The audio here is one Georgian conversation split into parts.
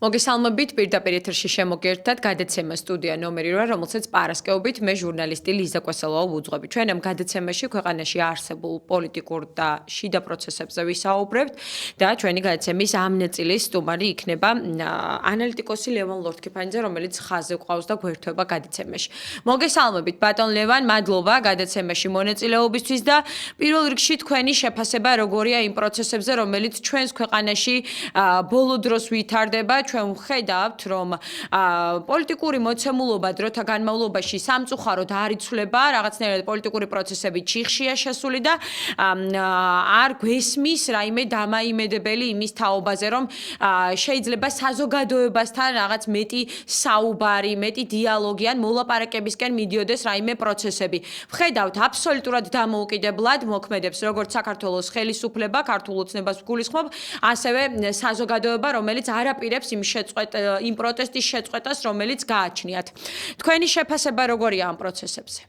მოგესალმებით პირდაპირ ეთერში შემოგერთდათ გადაცემა სტუდია ნომერი 8, რომელსაც პარასკევობით მე ჟურნალისტი ლიზა კვესელავა ვუძღვები. ჩვენ ამ გადაცემაში ქვეყანაში არსებულ პოლიტიკურ და შიდა პროცესებზე ვისაუბრებთ და ჩვენი გადაცემის ამ ნაწილის სტუმარი იქნება ანალიტიკოსი ლევან ლორთქიფანიძე, რომელიც ხაზზე ყავს და გვერდება გადაცემაში. მოგესალმებით ბატონ ლევან, მადლობა გადაცემაში მონაწილეობისთვის და პირველ რიგში თქვენი შეფასება როგორია იმ პროცესებზე, რომელიც ჩვენს ქვეყანაში ბოლო დროს ვითარდება. ჩვენ ვხედავთ, რომ პოლიტიკური მოცემულობა დროთა განმავლობაში სამწუხაროდ არ იცვლება, რაღაცნაირად პოლიტიკური პროცესები ჩიხშია შესული და არ გვესმის რაიმე დამაიმედებელი იმის თაობაზე, რომ შეიძლება საზოგადოებასთან რაღაც მეტი საუბარი, მეტი დიალოგი ან მოლაპარაკებისკენ მიდიოდეს რაიმე პროცესები. ვხედავთ აბსოლუტურად დამოუკიდებლად მოქმედებს როგორც საქართველოს ხელისუფლება, ქართულ ოცნებას ვგულისხმობ, ასევე საზოგადოება, რომელიც არაპირებს იმ პროტესტის შეწყვეტას, რომელიც გააჩნიათ. თქვენი შეფასება როგორია ამ პროცესებზე?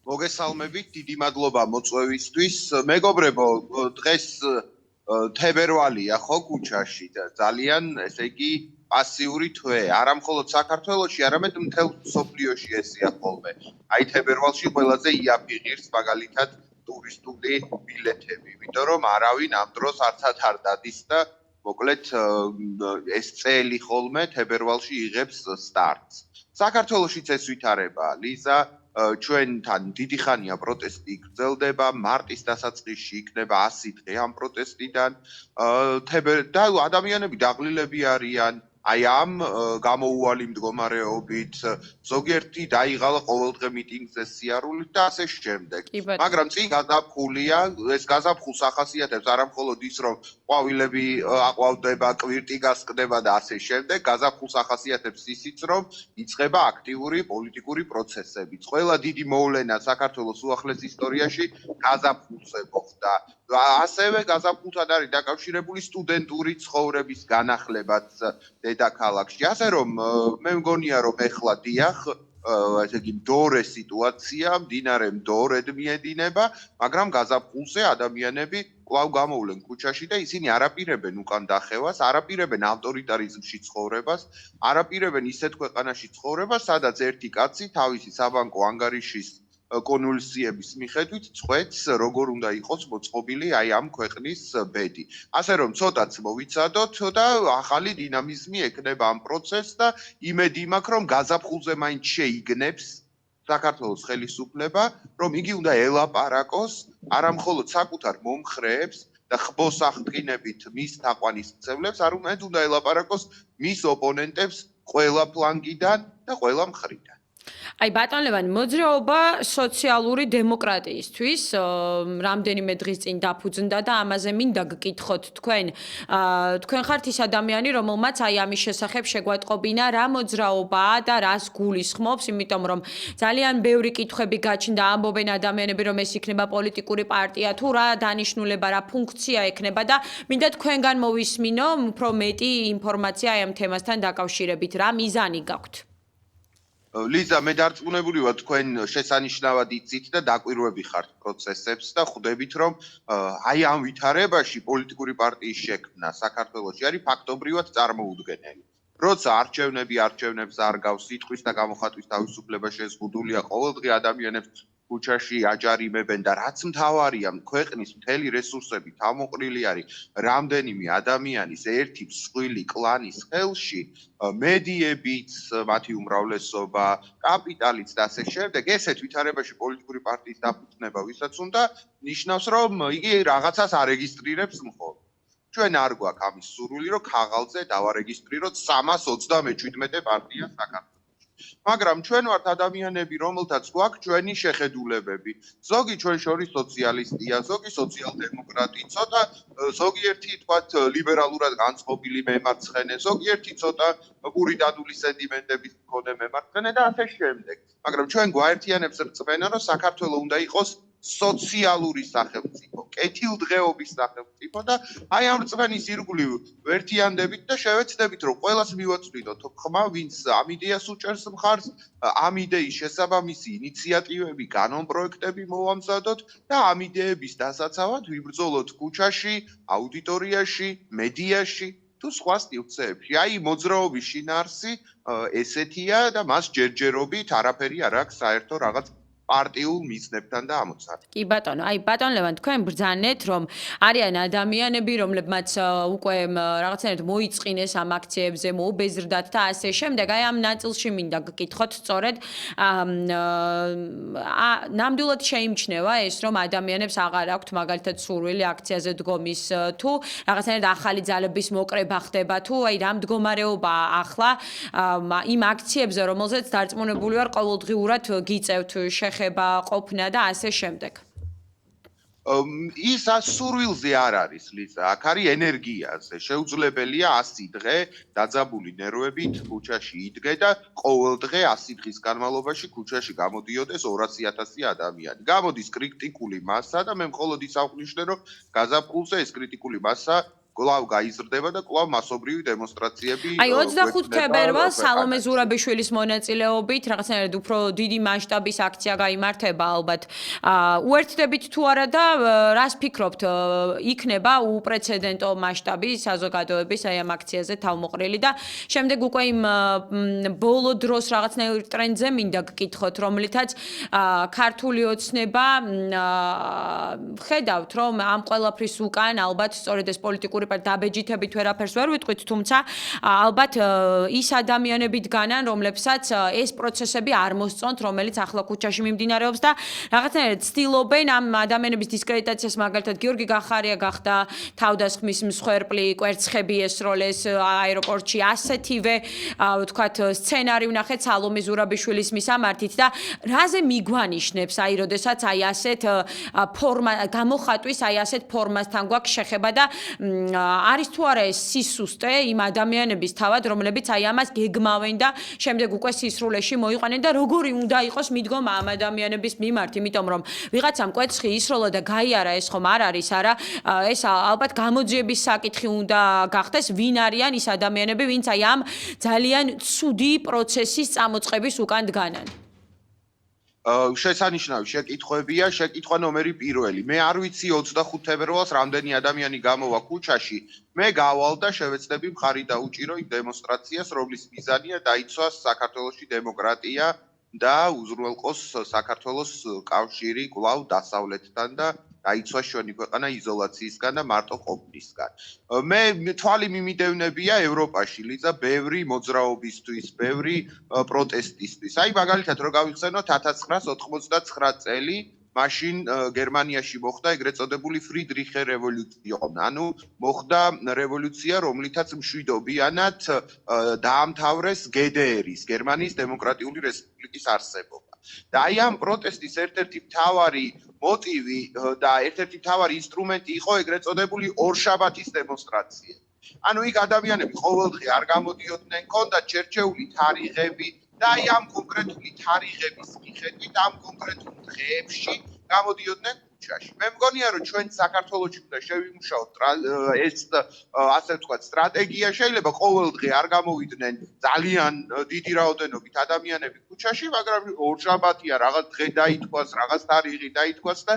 მოგესალმებით, დიდი მადლობა მოწვევისთვის. მეგობრებო, დღეს თებერვალია ხო ქუჩაში და ძალიან, ესე იგი, პასიური თვე. არა მხოლოდ საქართველოში, არამედ მთელ მსოფლიოში ესეა ხოლმე. აი თებერვალში ყველაზე იაფი ღირს მაგალითად ტურისტული ბილეთები, იმიტომ რომ არავინ ამ დროს არცად არ დადის და მოკლედ ეს წელი ხოლმე თებერვალში იღებს სტარტს. საქართველოშიც ეს ვითარება, ლიზა, ჩვენთან დიდი ხანია პროტესტი გრძელდება, მარტის დასაწყისში იქნება 100 დღე ამ პროტესტიდან. და ადამიანები დაღლილები არიან, აი ამ გამოუვალი მდგომარეობით, ზოგიერთი დაიღალა ყოველდღე მიტინგზე სიარულით და ასე შემდეგ. მაგრამ წინ გაზაფხულია, ეს გაზაფხულს ახასიათებს არა მხოლოდ ის, რომ ყვავილები აყვავდება, კვირტი გასკდება და ასე შემდეგ, გაზაფხულს ახასიათებს ისიც, რომ იწყება აქტიური პოლიტიკური პროცესები. ყველა დიდი მოვლენა საქართველოს უახლეს ისტორიაში გაზაფხულზე მოხდა. ასევე გაზაფხულთან არის დაკავშირებული სტუდენტური ცხოვრების განახლებაც დედაქალაქში. ასე რომ მე მგონია რომ ეხლა დიახ, ესე იგი მდორე სიტუაცია, მდინარე მდორედ მიედინება, მაგრამ გაზაფხულზე ადამიანები კვლავ გამოვლენ ქუჩაში და ისინი არაპირებენ უკან დახევას, არაპირებენ ავტორიტარიზმში ცხოვრებას, არაპირებენ ისეთ ქვეყანაში ცხოვრებას, სადაც ერთი კაცი თავისი საბანკო ანგარიშის კონვულსიების მიხედვით წვეთს როგორ უნდა იყოს მოწყობილი აი ამ ქვეყნის ბედი. ასე რომ ცოტაც მოვიცადოთ და ახალი დინამიზმი ექნება ამ პროცესს და იმედი მაქვს რომ გაზაფხულზე მაინც შეიგნებს საქართველოს ხელისუფლება, რომ იგი უნდა ელაპარაკოს არა მხოლოდ საკუთარ მომხრეებს და ხბოს აღდგინებით მის თაყვანისმცემლებს, არამედ უნდა ელაპარაკოს მის ოპონენტებს ყველა ფლანგიდან და ყველა მხრიდან. აი ბატონ ლევან, მოძრაობა სოციალური დემოკრატიისთვის რამდენიმე დღის წინ დაფუძნდა და ამაზე მინდა გკითხოთ თქვენ ხართ ის ადამიანი, რომელმაც აი ამის შესახებ შეგვატყობინა რა მოძრაობაა და რას გულისხმობს, იმიტომ რომ ძალიან ბევრი კითხვები გაჩნდა, ამბობენ ადამიანები, რომ ეს იქნება პოლიტიკური პარტია თუ რა დანიშნულება, რა ფუნქცია ექნება და მინდა თქვენგან მოვისმინო უფრო მეტი ინფორმაცია აი ამ თემასთან დაკავშირებით, რა მიზანი გაქვთ? ლიზა, მე დარწმუნებული ვარ თქვენ შესანიშნავად იცით და დაკვირვები ხართ პროცესებს და ხვდებით, რომ აი ამ ვითარებაში პოლიტიკური პარტიის შექმნა საქართველოში არის ფაქტობრივად წარმოუდგენელი. როცა არჩევნები არჩევნებს არ გავს, სიტყვის და გამოხატვის თავისუფლება შეზღუდულია, ყოველდღე ადამიანებს ქუჩაში აჯარიმებენ და რაც მთავარია, ქვეყნის მთელი რესურსები თავმოყრილი არის რამდენიმე ადამიანის ერთი მსხვილი კლანის ხელში, მედიებიც, მათი უმრავლესობა, კაპიტალიც და ასე შემდეგ, ესეთ ვითარებაში პოლიტიკური პარტიის დაფუძნება ვისაც უნდა, ნიშნავს, რომ იგი რაღაცას არეგისტრირებს მხოლოდ. ჩვენ არ გვაქვს ამის სურვილი, რომ ქაღალდზე დავარეგისტრიროთ 327 პარტია საქართველოში. მაგრამ ჩვენ ვართ ადამიანები, რომელთაც გვაქვს ჩვენი შეხედულებები. ზოგი ჩვენ შორის სოციალისტია, ზოგი სოციალ-დემოკრატი, ცოტა ზოგიერთი თქვათ ლიბერალურად განწყობილი მემარცხენე, ზოგიერთი ცოტა პურიტანული სენტიმენტების მქონე მემარცხენე და ასე შემდეგ. მაგრამ ჩვენ გვაერთიანებს რწმენა, რომ საქართველო უნდა იყოს სოციალური სახელმწიფო, კეთილდღეობის სახელმწიფო და აი ამ რწმენის ირგვლივ ვერთიანდებით და შევეცდებით, რომ ყველას მივაწვდით ხმა, ვინც ამ იდეას უჭერს მხარს, ამ იდეის შესაბამისი ინიციატივები, კანონპროექტები მოვამზადოთ და ამ იდეების დასაცავად ვიბრძოლოთ ქუჩაში, აუდიტორიაში, მედიაში თუ სხვა სტილწეებში. აი მოძრაობის შინაარსი ესეთია და მას ჯერჯერობით არაფერი არ აქვს საერთო რაღაც პარტიულ მიზნებთან და ამოცანებთან. კი ბატონო, აი ბატონ ლევან, თქვენ ბრძანეთ, რომ არიან ადამიანები, რომლებმაც უკვე რაღაცნაირად მოიწყინეს ამ აქციებზე, მოუბეზრდათ და ასე შემდეგ. აი ამ ნაწილში მინდა გკითხოთ სწორედ ნამდვილად შეიმჩნევა ეს, რომ ადამიანებს აღარ აქვთ მაგალითად სურვილი აქციაზე დგომის თუ რაღაცნაირად ახალი ძალების მოკრება ხდება თუ აი რა მდგომარეობაა ახლა იმ აქციებზე, რომელზეც დარწმუნებული ვარ ყოველდღიურად გიწევთ შეხება ყოფნა და ასე შემდეგ. ის სურვილზე არ არის ლიზა, აქ არის ენერგიაზე. შეუძლებელია 100 დღე დაძაბული ნერვებით ქუჩაში იდგე და ყოველ დღე 100 დღის განმავლობაში ქუჩაში გამოდიოდეს 200,000 ადამიანი. გამოდის კრიტიკული მასა და მე მხოლოდ ის აღვნიშნე, რომ გაზაფხულზე ეს კრიტიკული მასა კვლავ გაიზრდება და კვლავ მასობრივი დემონსტრაციები აი 25 თებერვალს სალომე ზურაბიშვილის მონაწილეობით რაღაცნაირად უფრო დიდი მასშტაბის აქცია გაიმართება ალბათ. უერთდებით თუ არა და რას ფიქრობთ, იქნება უპრეცედენტო მასშტაბი საზოგადოების აი ამ აქციაზე თავმოყრილი და შემდეგ უკვე იმ ბოლო დროს რაღაცნაირ ტრენდზე მინდა გკითხოთ, რომლითაც ქართული ოცნება ხედავთ, რომ ამ ყველაფრის უკან ალბათ სწორედ ეს პოლიტიკური დაბეჯითებით ვერაფერს ვერ ვიტყვით, თუმცა ალბათ ის ადამიანები დგანან, რომლებსაც ეს პროცესები არ მოსწონთ, რომელიც ახლა ქუჩაში მიმდინარეობს და რაღაცნაირად ცდილობენ ამ ადამიანების დისკრედიტაციას, მაგალითად გიორგი გახარია გახდა თავდასხმის მსხვერპლი, კვერცხები ესროლეს აეროპორტში, ასეთივე ვთქვათ სცენარი ვნახეთ სალომე ზურაბიშვილის მისამართით და რაზე მიგვანიშნებს, აი როდესაც აი ასეთ ფორმა გამოხატვის, აი ასეთ ფორმასთან გვაქვს შეხება და არის თუ არა ეს სისუსტე იმ ადამიანების თავად, რომლებიც აი ამას გეგმავენ და შემდეგ უკვე სისრულეში მოიყვანენ და როგორი უნდა იყოს მიდგომა ამ ადამიანების მიმართ, იმიტომ რომ ვიღაცამ კვეცხი ისროლა და გაიარა, ეს ხომ არ არის არა, ეს ალბათ გამოძიების საკითხი უნდა გახდეს, ვინ არიან ის ადამიანები, ვინც აი ამ ძალიან ცუდი პროცესის წამოწყების უკან დგანან. შესანიშნავი შეკითხვებია, შეკითხვა ნომერი 1. მე არ ვიცი 25 თებერვალს რამდენი ადამიანი გამოვა ქუჩაში. მე გავალ და შევეცდები მხარი დაუჭირო იმ დემონსტრაციას, რომლის მიზანია დაიცვას საქართველოში დემოკრატია და უზრუნველყოს საქართველოს კავშირი კვლავ დასავლეთთან და დაიცვას ჩვენი ქვეყანა იზოლაციისგან და მარტო ყოფნისგან. მე თვალი მიმიდევნებია ევროპაში, ლიზა, ბევრი მოძრაობისთვის, ბევრი პროტესტისთვის. აი მაგალითად რო გავიხსენოთ 1989 წელი, მაშინ გერმანიაში მოხდა ეგრეთ წოდებული ფრიდრიხე რევოლუცია. ანუ მოხდა რევოლუცია, რომლითაც მშვიდობიანად დაამთავრეს GDR-ის, გერმანიის დემოკრატიული რესპუბლიკის არსებობა. და აი ამ პროტესტის ერთ-ერთი მთავარი მოტივი და ერთ-ერთი მთავარი ინსტრუმენტი იყო ეგრეთ წოდებული ორშაბათის დემონსტრაცია. ანუ იქ ადამიანები ყოველდღე არ გამოდიოდნენ, ჰქონდათ შერჩეული თარიღები და აი ამ კონკრეტული თარიღების მიხედვით ამ კონკრეტულ დღეებში გამოდიოდნენ ქუჩაში. მე მგონია რომ ჩვენ საქართველოში უნდა შევიმუშაოთ ეს ასე ვთქვათ სტრატეგია, შეიძლება ყოველდღე არ გამოვიდნენ ძალიან დიდი რაოდენობით ადამიანები ქუჩაში, მაგრამ ორშაბათია, რაღაც დღე დაითქვას, რაღაც თარიღი დაითქვას და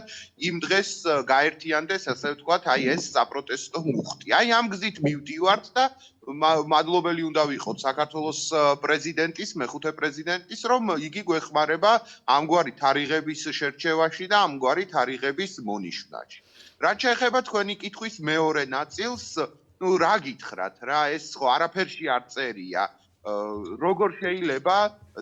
იმ დღეს გაერთიანდეს, ასე ვთქვათ, აი ეს საპროტესტო მუხტი. აი ამ გზით მივდივართ და მადლობელი უნდა ვიყოთ საქართველოს პრეზიდენტის, მეხუთე პრეზიდენტის, რომ იგი გვეხმარება ამგვარი თარიღების შერჩევაში და ამგვარი თარიღების მონიშნაში. რაც შეეხება თქვენი კითხვის მეორე ნაწილს, ну რა გითხრათ რა, ეს ხო არაფერში არ წერია. როგორ შეიძლება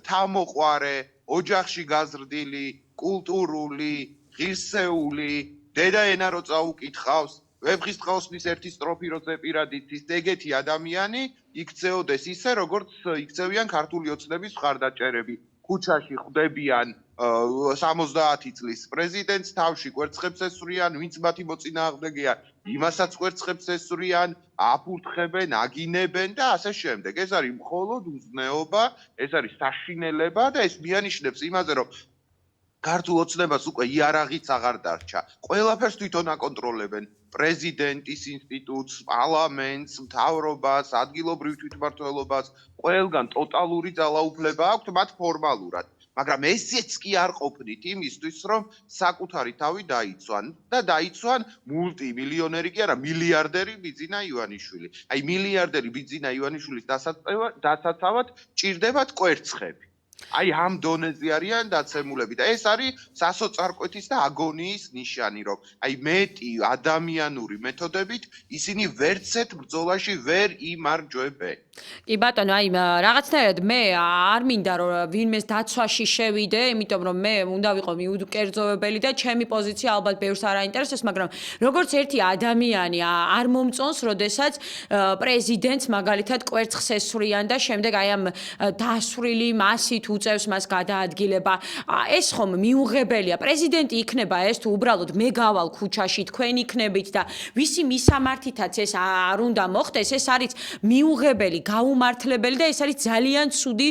თავმოყვარე, ოჯახში გაზრდილი, კულტურული, ღირსეული, დედაენა რო წაუკითხავს, ვეფხისტყაოსნის ერთი სტროფი რო ზეპირადით ის ეგეთი ადამიანი იქცეოდეს ისე, როგორც იქცევიან ქართული ოცნების მხარდაჭერები. ქუჩაში ხვდებიან 70 წლის პრეზიდენტს, თავში კვერცხებს ესვრიან, ვინც მათი მოწინააღმდეგეა, იმასაც კვერცხებს ესვრიან, აფურთხებენ, აგინებენ და ასე შემდეგ. ეს არის მხოლოდ უზნეობა, ეს არის საშინელება და ეს მიანიშნებს იმაზე, რომ ქართულ ოცნებას უკვე იარაღიც აღარ დარჩა. ყველაფერს თვითონ აკონტროლებენ. პრეზიდენტის ინსტიტუტს, პარლამენტს, მთავრობას, ადგილობრივ თვითმმართველობას, ყველგან ტოტალური ძალაუფლება აქვთ მათ ფორმალურად. მაგრამ ესეც კი არ ყოფნით იმისთვის, რომ საკუთარი თავი დაიცვან და დაიცვან მულტიმილიონერი კი არა, მილიარდერი ბიძინა ივანიშვილი. აი მილიარდერი ბიძინა ივანიშვილის დასაცავად ჭირდებათ კვერცხები. აი ამ დონეზე არიან დაცემულები და ეს არის სასოწარკვეთის და აგონიის ნიშანი, რომ აი მეტი ადამიანური მეთოდებით ისინი ვერცეთ ბრძოლაში ვერ იმარჯვებენ. კი ბატონო, აი რაღაცნაირად მე არ მინდა რომ ვინმეს დაცვაში შევიდე, იმიტომ რომ მე უნდა ვიყო მიუკერძოვებელი და ჩემი პოზიცია ალბათ ბევრს არ აინტერესებს, მაგრამ როგორც ერთი ადამიანი არ მომწონს, როდესაც პრეზიდენტს მაგალითად კვერცხს ესვრიან და შემდეგ აი ამ დასვრილი მასით უწევს მას გადაადგილება. ეს ხომ მიუღებელია. პრეზიდენტი იქნება ეს თუ უბრალოდ მე გავალ ქუჩაში, თქვენ იქნებით და ვისი მისამართითაც ეს არ უნდა მოხდეს, ეს არის მიუღებელი, გაუმართლებელი და ეს არის ძალიან ცუდი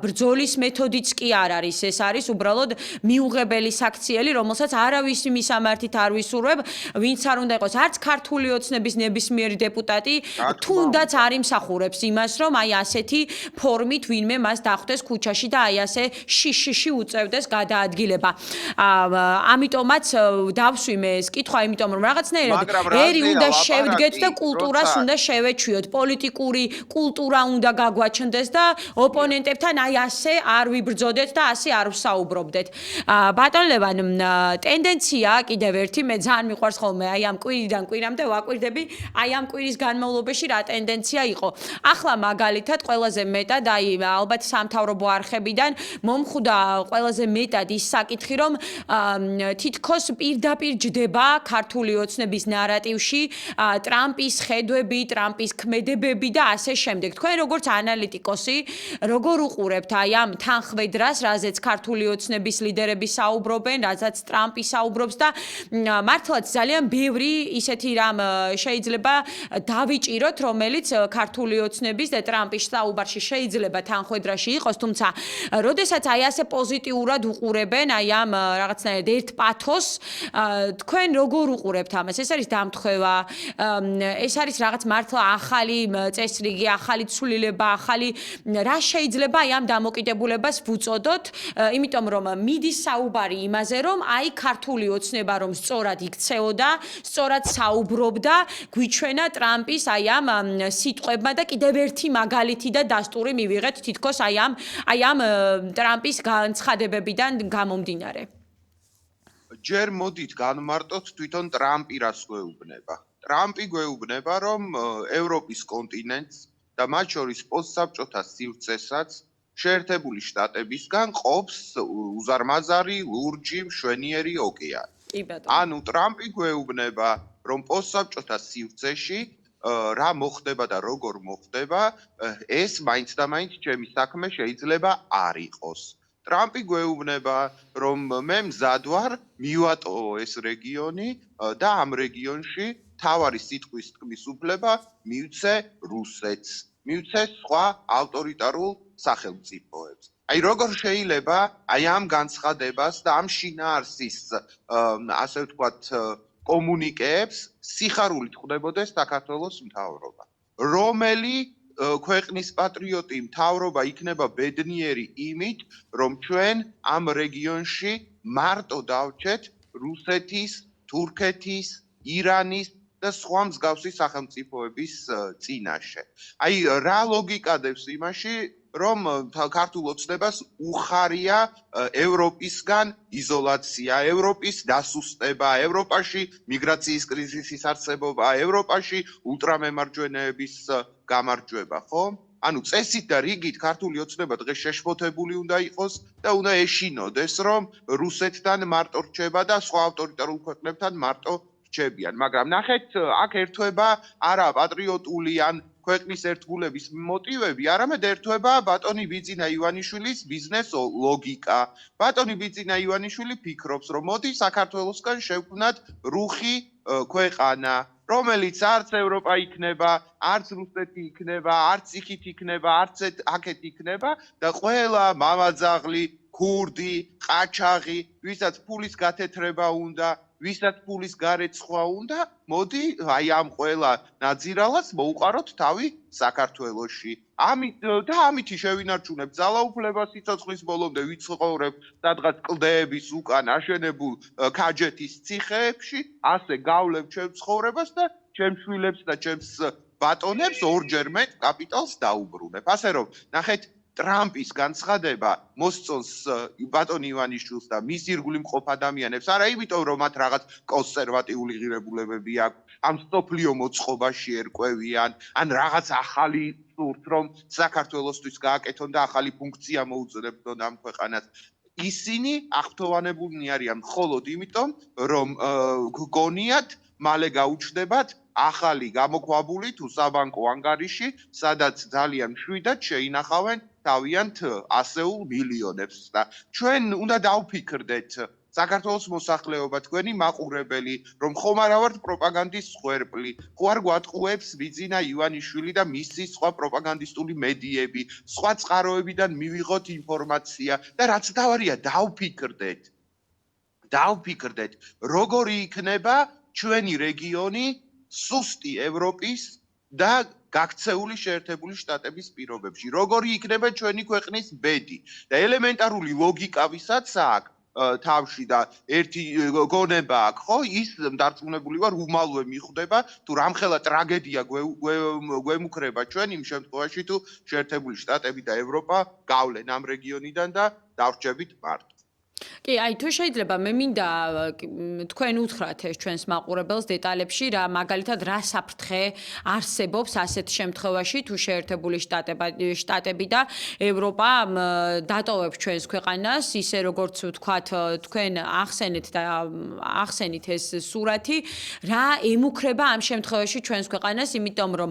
ბრძოლის მეთოდიც კი არ არის. ეს არის უბრალოდ მიუღებელი საქციელი, რომელსაც არავის მისამართით არ ვისურვებ, ვინც არ უნდა იყოს, არც ქართული ოცნების ნებისმიერი დეპუტატი, თუნდაც არ იმსახურებს იმას, რომ აი ასეთი ფორმით ვინმე მას დახვდეს ქუჩაში და აი ასე შიშში უწევდეს გადაადგილება. ამიტომაც დავსვი მე ეს კითხვა, იმიტომ რომ რაღაცნაირად ერი უნდა შევდგეთ და კულტურას უნდა შევეჩვიოთ. პოლიტიკური კულტურა უნდა გაგვაჩნდეს და ოპონენტებთან აი ასე არ ვიბრძოდეთ და ასე არ ვსაუბრობდეთ. ბატონ ლევან, ტენდენცია კიდევ ერთი, მე ძალიან მიყვარს ხოლმე აი ამ კვირიდან კვირამდე ვაკვირდები, აი ამ კვირის განმავლობაში რა ტენდენცია იყო. ახლა მაგალითად ყველაზე მეტად აი ალბათ სამთავრობო არხებიდან მომხვდა ყველაზე მეტად ის საკითხი, რომ თითქოს პირდაპირ ჯდება ქართული ოცნების ნარატივში ტრამპის ხედვები, ტრამპის ქმედებები და ასე შემდეგ. თქვენ როგორც ანალიტიკოსი, როგორ უყურებთ აი ამ თანხმედრას, რაზეც ქართული ოცნების ლიდერები საუბრობენ, რაზეც ტრამპი საუბრობს და მართლაც ძალიან ბევრი ისეთი რამ შეიძლება დავიჭიროთ, რომელიც ქართული ოცნების და ტრამპის საუბარში შეიძლება თანხმედრაში იყოს, თუმცა როდესაც აი ასე პოზიტიურად უყურებენ აი ამ რაღაცნაირად ერთ პათოს, თქვენ როგორ უყურებთ ამას? ეს არის დამთხევა, ეს არის რაღაც მართლა ახალი წესრიგი, ახალი ცვლილება, ახალი რა შეიძლება აი ამ დამოკიდებულებას ვუწოდოთ, იმიტომ რომ მიდის საუბარი იმაზე, რომ აი ქართული ოცნება რომ სწორად იქცეოდა, სწორად საუბრობდა, გვიჩვენა ტრამპის აი ამ სიტყვებმა და კიდევ ერთი მაგალითი და დასტური მივიღეთ თითქოს აი ამ ტრამპის განცხადებებიდან გამომდინარე. ჯერ მოდით განმარტოთ თვითონ ტრამპი რას გვეუბნება. ტრამპი გვეუბნება, რომ ევროპის კონტინენტს და მათ შორის პოსტსაბჭოთა სივრცესაც შეერთებული შტატებისგან ყოფს უზარმაზარი, ლურჯი, მშვენიერი ოკეანი. ანუ ტრამპი გვეუბნება, რომ პოსტსაბჭოთა სივრცეში რა მოხდება და როგორ მოხდება, ეს მაინც და მაინც ჩემი საქმე შეიძლება არ იყოს. ტრამპი გვეუბნება, რომ მე მზად ვარ მივატოვო ეს რეგიონი და ამ რეგიონში თავარი სიტყვის თქმის უფლება მივცე რუსეთს, მივცე სხვა ავტორიტარულ სახელმწიფოებს. აი როგორ შეიძლება აი ამ განცხადებას და ამ შინაარსის ასე ვთქვათ კომუნიკეებს სიხარულით ხვდებოდეს საქართველოს მთავრობა. რომელი ქვეყნის პატრიოტი მთავრობა იქნება ბედნიერი იმით, რომ ჩვენ ამ რეგიონში მარტო დავჭეთ რუსეთის, თურქეთის, ირანის და სხვა მსგავსი სახელმწიფოების წინაშე. აი რა ლოგიკა დევს იმაში, რომ ქართულ ოცნებას უხარია ევროპისგან იზოლაცია, ევროპის დასუსტება, ევროპაში მიგრაციის კრიზისის არსებობა, ევროპაში ულტრამემარჯვენეების გამარჯვება, ხო? ანუ წესით და რიგით ქართული ოცნება დღეს შეშფოთებული უნდა იყოს და უნდა ეშინოდეს, რომ რუსეთთან მარტო რჩება და სხვა ავტორიტარულ ქვეყნებთან მარტო რჩებიან. მაგრამ ნახეთ, აქ ერთვება არა პატრიოტული ან ქვეყნის ერთგულების მოტივები, არამედ ერთვება ბატონი ბიძინა ივანიშვილის ბიზნეს ლოგიკა. ბატონი ბიძინა ივანიშვილი ფიქრობს, რომ მოდი საქართველოსგან შევქმნათ რუხი ქვეყანა, რომელიც არც ევროპა იქნება, არც რუსეთი იქნება, არც იქით იქნება, არც აქეთ იქნება და ყველა მამაძაღლი, ქურდი, ყაჩაღი, ვისაც ფულის გათეთრება უნდა ვისაც ფულის გარეთ სხვა უნდა, მოდი აი ამ ყველა ნაძირალას მოუყაროთ თავი საქართველოში. ამითი შევინარჩუნებთ ძალაუფლებას სიცოცხლის ბოლომდე ვიცხოვრებ სადღაც კლდეების უკან აშენებულ ქაჯეთის ციხეებში, ასე გავლებ ჩემს ცხოვრებას და ჩემს შვილებს და ჩემს ბატონებს ორჯერ მეტ კაპიტალს დაუბრუნებ. ასე რომ, ნახეთ, ტრამპის განცხადება მოსწონს ბატონ ივანიშვილს და მის ირგვლივ მყოფ ადამიანებს, არა იმიტომ, რომ მათ რაღაც კონსერვატიული ღირებულებები აქვს, ამ სოფლიო მოწყობაში ერკვევიან, ან რაღაც ახალი სურთ, რომ საქართველოსთვის გააკეთონ და ახალი ფუნქცია მოუწოდებდონ ამ ქვეყანას. ისინი აღფრთოვანებულნი არიან მხოლოდ იმიტომ, რომ გგონიათ მალე გაუჩნდებათ ახალი გამოქვაბული თუ საბანკო ანგარიში, სადაც ძალიან მშვიდად შეინახავენ თავიანთ ასეულ მილიონებს და ჩვენ უნდა დავფიქრდეთ საქართველოს მოსახლეობა, თქვენი მაყურებელი, რომ ხომ არა ვართ პროპაგანდის ხვერპლი, ხო არ გვატყუებს ბიძინა ივანიშვილი და მისი სხვა პროპაგანდისტული მედიები, სხვა წყაროებიდან მივიღოთ ინფორმაცია და რაც თავარია დავფიქრდეთ, როგორი იქნება ჩვენი რეგიონი სუსტი ევროპის და გაქცეული შეერთებული შტატების პირობებში. როგორი იქნება ჩვენი ქვეყნის ბედი და ელემენტარული ლოგიკა ვისაც აქვს თავში და ერთი გონება აქვს, ხო, ის დარწმუნებული ვარ უმალვე მიხვდება, თუ რამხელა ტრაგედია გვემუქრება ჩვენ იმ შემთხვევაში, თუ შეერთებული შტატები და ევროპა გავლენ ამ რეგიონიდან და დავრჩებით მარტო. კი, აი თუ შეიძლება მე მინდა თქვენ უთხრათ ეს ჩვენს მაყურებელს დეტალებში რა მაგალითად რა საფრთხე არსებობს ასეთ შემთხვევაში თუ შეერთებული შტატები და ევროპა დატოვებს ჩვენს ქვეყანას ისე როგორც ვთქვათ თქვენ ახსენით ეს სურათი რა ემუქრება ამ შემთხვევაში ჩვენს ქვეყანას იმიტომ რომ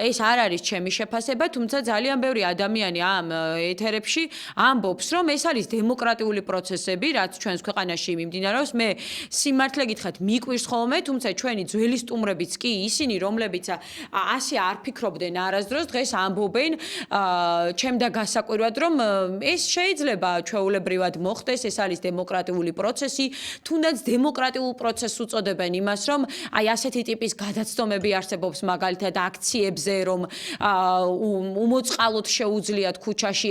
ეს არ არის ჩემი შეფასება თუმცა ძალიან ბევრი ადამიანი ამ ეთერებში ამბობს რომ ეს არის დემოკრატიული პროცესები, რაც ჩვენს ქვეყანაში მიმდინარეობს. მე სიმართლე გითხრათ, მიკვირს ხოლმე, თუმცა ჩვენი ძველი სტუმრებიც კი ისინი, რომლებიც ასე არ ფიქრობდნენ არასდროს, დღეს ამბობენ ჩემდა გასაკვირვად, რომ ეს შეიძლება ჩვეულებრივად მოხდეს, ეს არის დემოკრატიული პროცესი, თუნდაც დემოკრატიულ პროცესს უწოდებენ იმას, რომ აი ასეთი ტიპის გადაცდომები არსებობს მაგალითად აქციებზე, რომ უმოწყალოდ შეუძლიათ ქუჩაში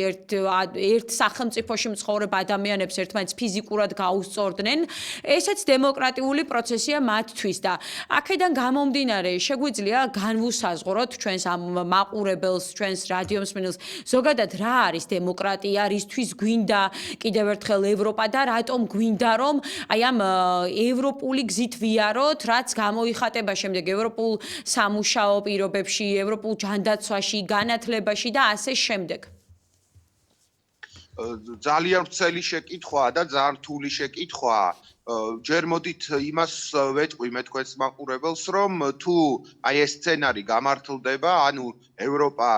ერთ სახელმწიფოში მცხოვრებ ადამიანებს ერთმანეთს ფიზიკურად გაუსწორდნენ, ესეც დემოკრატიული პროცესია მათთვის და აქედან გამომდინარე შეგვიძლია განვუსაზღვროთ ჩვენს ამ მაყურებელს, ჩვენს რადიო მსმენელს, ზოგადად რა არის დემოკრატია, რისთვის გვინდა კიდევ ერთხელ ევროპა და რატომ გვინდა რომ აი ამ ევროპული გზით ვიაროთ, რაც გამოიხატება შემდეგ ევროპულ სამუშაო პირობებში, ევროპულ ჯანდაცვაში, განათლებაში და ასე შემდეგ. ძალიან ვრცელი შეკითხვაა და ძალიან რთული შეკითხვაა. ჯერ მოდით იმას ვეტყვი მე თქვენს მაყურებელს, რომ თუ აი ეს სცენარი გამართლდება, ანუ ევროპა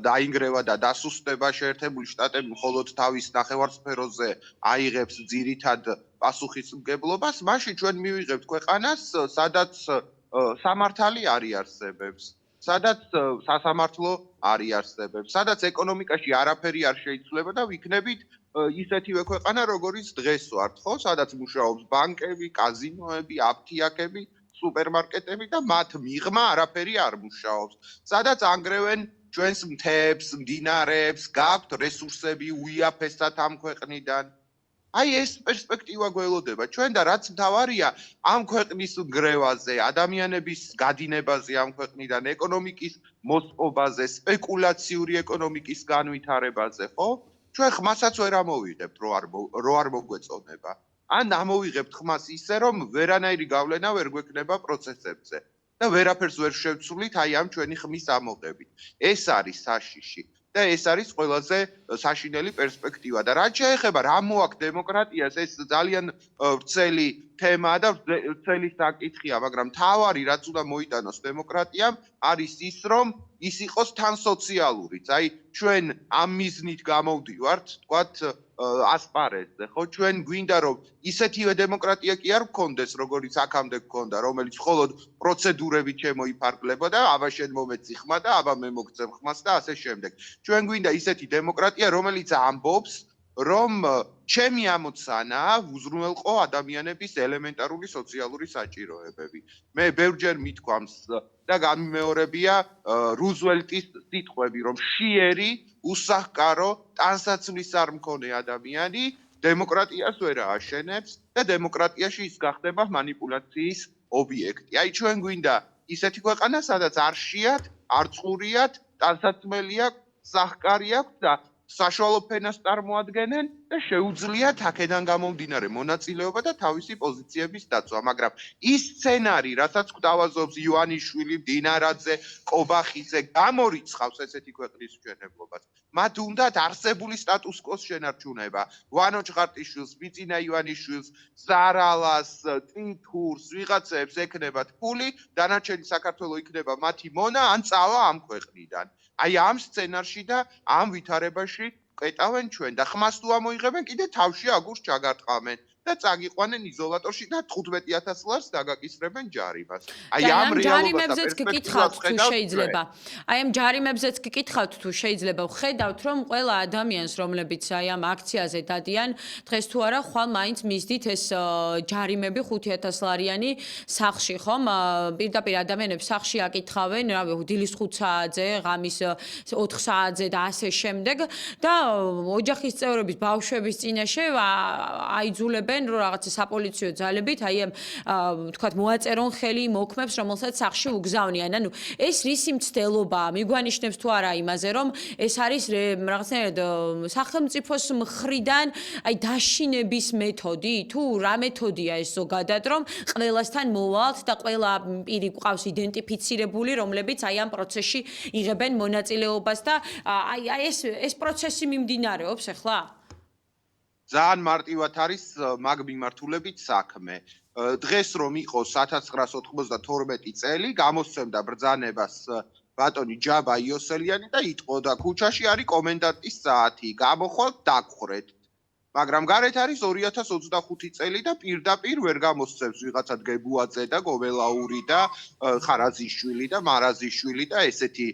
დაინგრევა და დასუსტდება, შეერთებული შტატები მხოლოდ თავის ნახევარსფეროზე აიღებს ძირითად პასუხისმგებლობას, მაშინ ჩვენ მივიღებთ ქვეყანას, სადაც სამართალი არ იარსებებს. სადაც სასამართლო არ იარსებებს, სადაც ეკონომიკაში არაფერი არ შეიძლება და ვიქნებით ისეთივე ქვეყანა, როგორიც დღეს ვართ, ხო? სადაც მუშაობს ბანკები, კაზინოები, აფთიაქები, სუპერმარკეტები და მათ მიღმა არაფერი არ მუშაობს. სადაც ანგრევენ ჩვენს მთებს, მდინარეებს, გაქვთ რესურსები უიაფესად ამ ქვეყნიდან. აი ეს პერსპექტივა გველოდება ჩვენ და რაც მთავარია ამ ქვეყნის გრევაზე, ადამიანების გადინებაზე ამ ქვეყნიდან, ეკონომიკის მოსპობაზე, სპეკულაციური ეკონომიკის განვითარებაზე, ხო? ჩვენ ხმასაც ვერ ამოვიღებთ, რო არ მოგვეწონება. ან ამოვიღებთ ხმას ისე, რომ ვერანაირი გავლენა ვერ გვექნება პროცესებზე და ვერაფერს ვერ შევცვლით აი ამ ჩვენი ხმის ამოღებით. ეს არის საშიში. და ეს არის ყველაზე საშინელი პერსპექტივა და რაც შეეხება რა მოაქვს დემოკრატიას ეს ძალიან ვრცელი თემაა და ვრცელი საკითხია, მაგრამ თავარი რაც უნდა მოიტანოს დემოკრატიამ არის ის, რომ ის იყოს თან სოციალურიც. აი ჩვენ ამ მიზნით გამოვდივართ, თქვათ ასპარეზზე, ხო? ჩვენ გვინდა რომ ისეთივე დემოკრატია კი არ გქონდეს, როგორიც აქამდე გქონდა, რომელიც მხოლოდ პროცედურებით შემოიფარგლებოდა, აბა შენ მომეცი ხმა და აბა მე მოგცემ ხმას და ასე შემდეგ. ჩვენ გვინდა ისეთი დემოკრატია, რომელიც ამბობს რომ ჩემი ამოცანაა უზრუნველყო ადამიანების ელემენტარული სოციალური საჭიროებები. მე ბევრჯერ მithქვამს და გამიმეორებია რუზველტის სიტყვები, რომ შიერი, უსახკარო, ტანსაცმლის არ მქონე ადამიანი დემოკრატიას ვერ ააშენებს და დემოკრატიაში ის გახდება მანიპულაციის ობიექტი. აი ჩვენ გვინდა ისეთი ქვეყანა, სადაც არ შიათ, არ წყურიათ, ტანსაცმელი აქვს, სახკარი აქვს და საშუალო ფენას წარმოადგენენ და შეუძლიათ აქედან გამომდინარე მონაწილეობა და თავისი პოზიციების დაცვა, მაგრამ ის სცენარი, რასაც გვთავაზობს ივანიშვილი, მდინარაძე, კობახიძე, გამორიცხავს ესეთი ქვეყნის მშენებლობას. მათ უნდათ არსებული სტატუს-კვოს შენარჩუნება, ვანო ჭყარტიშვილს, ბიძინა ივანიშვილს, ზარალას, ტიტურს, ვიღაცებს ექნებათ ფული, დანარჩენი საქართველო იქნება მათი მონა ან წავა ამ ქვეყნიდან. აი ამ სცენარში და ამ ვითარებაში ყეტავენ ჩვენ და ხმას თუ ამოიღებენ კიდე თავში აგურს ჩაგარტყამენ და წაგიყვანენ იზოლატორში და 15000 ლარს დაგაკისრებენ ჯარიმას. აი ამ რეალობასაც გკითხავთ თუ შეიძლება. აი ამ ჯარიმებზეც გკითხავთ თუ შეიძლება ვხედავთ რომ ყველა ადამიანს რომლებიც აი ამ აქციაზე დადიან დღეს თუ არა ხვალ მაინც მისდით ეს ჯარიმები 5000 ლარიანი სახში ხომ პირდაპირ ადამიანებს სახში აკითხავენ რავი დილის 5 საათზე ღამის 4 საათზე და ასე შემდეგ და ოჯახის წევრების ბავშვების წინაშე აიძულებენ რომ რაღაცა საპოლიციო ძალებით აი ამ თქვათ მოაწერონ ხელი მოქმებს რომელსაც სახში უგზავნიან. ანუ ეს რისი მცდელობაა? მიგვანიშნებს თუ არა იმაზე რომ ეს არის რაღაცნაირად სახელმწიფოს მხრიდან აი დაშინების მეთოდი? თუ რა მეთოდია ეს ზოგადად რომ ყველასთან მოვალთ და ყველა პირი ყავს იდენტიფიცირებული რომლებიც აი ამ პროცესში იღებენ მონაწილეობას და აი ეს პროცესი მიმდინარეობს ახლა? ძალიან მარტივად არის მაგ მიმართულებით საქმე. დღეს რომ იყო 1992 წელი, გამოსცემდა ბრძანებას ბატონი ჯაბა იოსელიანი და იტყოდა ქუჩაში არის კომენდანტის საათი, გამოხვალთ დაგხრეთ. მაგრამ გარეთ არის 2025 წელი და პირდაპირ ვერ გამოსცემს ვიღაცა დგებუაძე და გოველაური და ხარაზიშვილი და მარაზიშვილი და ესეთი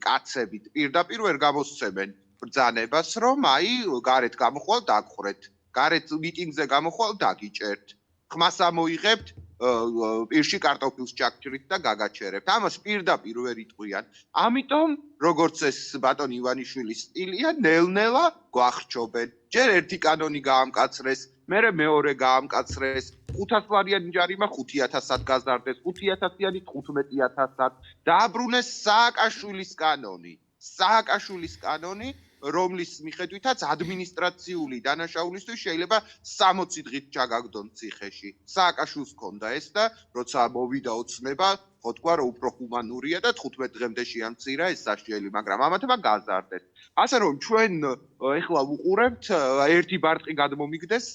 კაცები პირდაპირ ვერ გამოსცემენ ბრძანებას რომ აი გარეთ გამოხვალ დაგხრეთ. გარეთ მიტინგზე გამოხვალ დაგიჭერთ. ხმას ამოიღებთ პირში კარტოფილს ჩაგჭრით და გაგაჩერებთ. ამას პირდაპირ ვერ იტყვიან. ამიტომ როგორც ეს ბატონ ივანიშვილის სტილია, ნელ-ნელა გვახრჩობენ. ჯერ ერთი კანონი გაამკაცრეს, მერე მეორე გაამკაცრეს. 500 ლარიანი ჯარიმა 5000-ად გაზარდეს, 5000-იანი 15000-ად. დააბრუნეს სააკაშვილის კანონი, რომლის მიხედვითაც ადმინისტრაციული დანაშაულისთვის შეიძლება 60 დღით ჩაგაგდონ ციხეში. სააკაშვილს ჰქონდა ეს და როცა მოვიდა ოცნება, ხო თქვა რომ უფრო ჰუმანურია და 15 დღემდე შეამცირა ეს საშიელი, მაგრამ ამათმა გაზარდეს. ასე რომ ჩვენ ეხლა ვუყურებთ ერთი ბარტყი გადმომიგდეს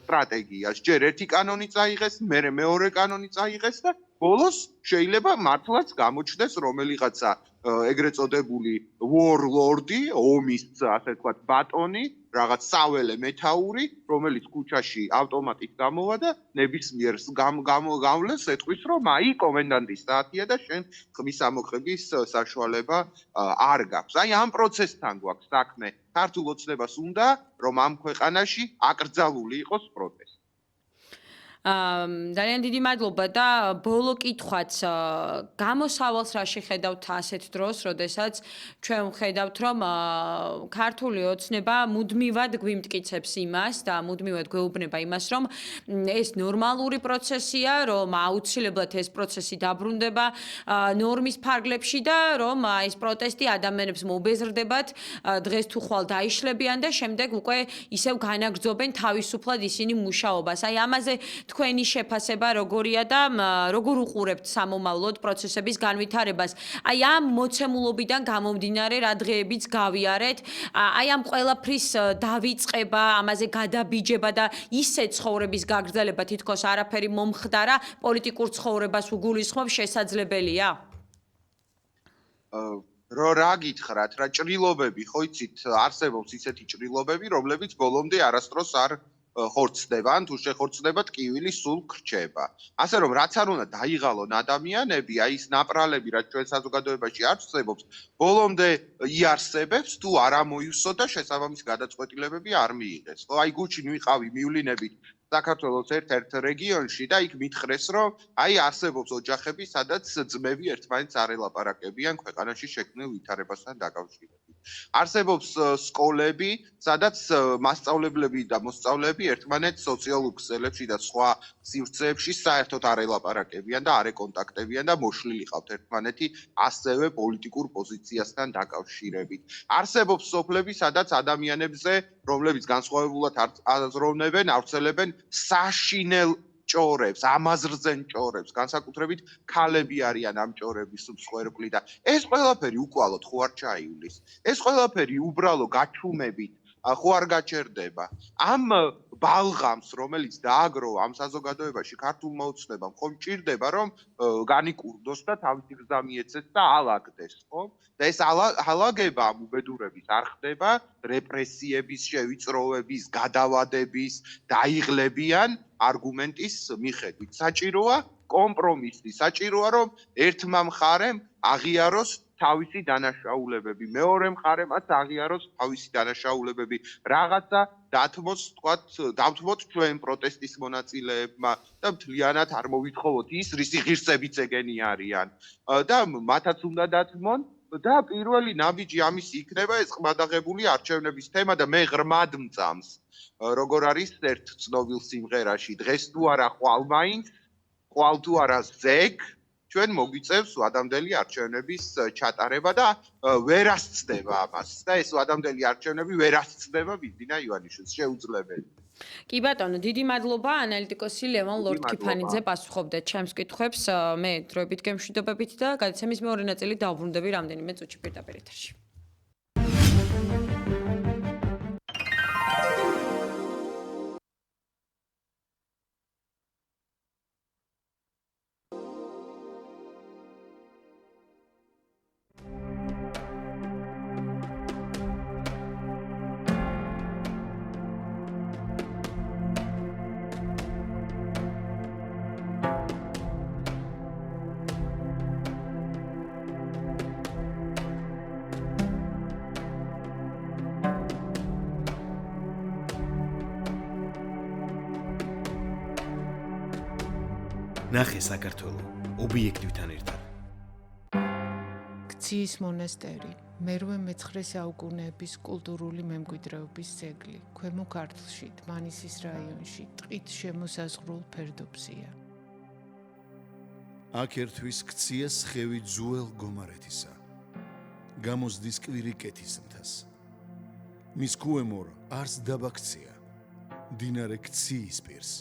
სტრატეგიას. ჯერ ერთი კანონი წაიღეს, მერე მეორე კანონი წაიღეს და ბოლოს შეიძლება მართლაც გამოჩნდეს რომელიღაცა ეგრეთ წოდებული warlord-ი, ომის ასე ვთქვათ ბატონი, რაღაც საველე მეთაური, რომელიც ქუჩაში ავტომატით გამოვა და ნებისმიერს გავლენს ეტყვის, რომ აი კომენდანტის საათია და შენ ხმის ამოღების საშუალება არ გაქვს. აი ამ პროცესთან გვაქვს საქმე. ქართულ ოცნებას უნდა, რომ ამ ქვეყანაში აკრძალული იყოს პროტესტი. ძალიან დიდი მადლობა და ბოლო კითხვაც გამოსავალს რა შეხედავთ ასეთ დროს, როდესაც ჩვენ ვხედავთ რომ ქართული ოცნება მუდმივად გვიმტკიცებს იმას და მუდმივად გვეუბნება იმას, რომ ეს ნორმალური პროცესია, რომ აუცილებლად ეს პროცესი დაბრუნდება ნორმის ფარგლებში და რომ ეს პროტესტი ადამიანებს მობეზრდებათ, დღეს თუ ხვალ დაიშლებიან და შემდეგ უკვე ისევ განაგრძობენ თავისუფლად ისინი მუშაობას. აი ამაზე თქვენი შეფასება როგორია და როგორ უყურებთ სამომავლოდ პროცესების განვითარებას? აი ამ მოცემულობიდან გამომდინარე რა დღეებიც გავიარეთ, აი ამ ყველაფრის დავიწყება, ამაზე გადაბიჯება და ისე ცხოვრების გაგრძელება თითქოს არაფერი მომხდარა, პოლიტიკურ ცხოვრებას უგულისხმობს შესაძლებელია? რა გითხრათ, რა ჭრილობები, ხო იცით, არსებობს ისეთი ჭრილობები, რომლებიც ბოლომდე არასდროს არ ხორცდება, ან თუ შეხორცდება ტკივილი სულ გრჩება. ასე რომ რაც არ უნდა დაიღალონ ადამიანები, აი ის ნაპრალები, რაც ჩვენ საზოგადოებაში არსებობს, ბოლომდე იარსებებს თუ არ ამოივსო და შესაბამისი გადაწყვეტილებები არ მიიღეს. ხო, აი გუჩინ ვიყავი მივლინებით საქართველოს ერთ-ერთ რეგიონში და იქ მითხრეს, რომ აი არსებობს ოჯახები, სადაც ძმები ერთმანეთს არ ელაპარაკებიან ქვეყანაში შექმნილ ვითარებასთან დაკავშირებით. არსებობს სკოლები, სადაც მასწავლებლები და მოსწავლეები ერთმანეთს სოციალურ ქსელებში და სხვა სივრცეებში საერთოდ არ ელაპარაკებიან და არ ეკონტაქტებიან და მოშლილი ყავთ ერთმანეთი ასევე პოლიტიკურ პოზიციასთან დაკავშირებით. არსებობს სოფლები, სადაც ადამიანებზე, რომლებიც განსხვავებულად აზროვნებენ, ავრცელებენ საშინელ ჭორებს, ამაზრზენ ჭორებს, განსაკუთრებით ქალები არიან ამ ჭორების მსხვერპლი და ეს ყველაფერი უკვალოდ ხო არ ჩაივლის. ეს ყველაფერი უბრალო გაჩუმებით ხო არ გაჩერდება. ამ ბალღამს, რომელიც დააგროვა ამ საზოგადოებაში ქართულმა ოცნებამ, ხომ ჭირდება, რომ განიკურდოს და თავისი გზა მიეცეს და ალაგდეს, ხო? და ეს ალაგება ამ უბედურების არ ხდება რეპრესიების, შევიწროვების, გადავადების, დაიღლებიან არგუმენტის მიხედვით. საჭიროა კომპრომისი, საჭიროა რომ ერთმა მხარემ აღიაროს თავისი დანაშაულებები, მეორე მხარემაც აღიაროს თავისი დანაშაულებები. რაღაცა დავთმოთ ჩვენ პროტესტის მონაწილეებმა და მთლიანად არ მოვითხოვოთ ის, რისი ღირსებიც ეგენი არიან. და მათაც უნდა დათმონ და პირველი ნაბიჯი ამის იქნება ეს ყმადაღებული არჩევნების თემა და მე ღრმად მწამს, როგორ არის ერთ ცნობილ სიმღერაში, დღეს თუ არა ხვალ მაინც, ხვალ თუ არა ზეგ, ჩვენ მოგვიწევს ვადამდელი არჩევნების ჩატარება და ვერასწდება ამას. და ეს ვადამდელი არჩევნები ვერასწდება ბიძინა ივანიშვილს, შეუძლებელი. კი ბატონო, დიდი მადლობა ანალიტიკოსი ლევან ლორდ-ქიფანიძე პასუხობდა ჩემს კითხვებს. მე დროებით გემშვიდობებით და გადაცემის მეორე ნაწილი დავბრუნდები რამდენიმე წუთში პირდაპირ ეთერში. ნახე საქართველო ობიექტივთან ერთად. ქციის მონასტერი, მე-19 საუკუნეების კულტურული მემკვიდრეობის ძეგლი, ქვემო ქართლში, დმანისის რაიონში, ტყით შემოსაზღვრულ ფერდობზეა. აქ ერთვის ქცია სხევი ძუელ გომარეთისა. გამოსდის კვირიკეთის მთას. მის ქვემორ არს დაბა ქცია, მდინარე ქციის პირს.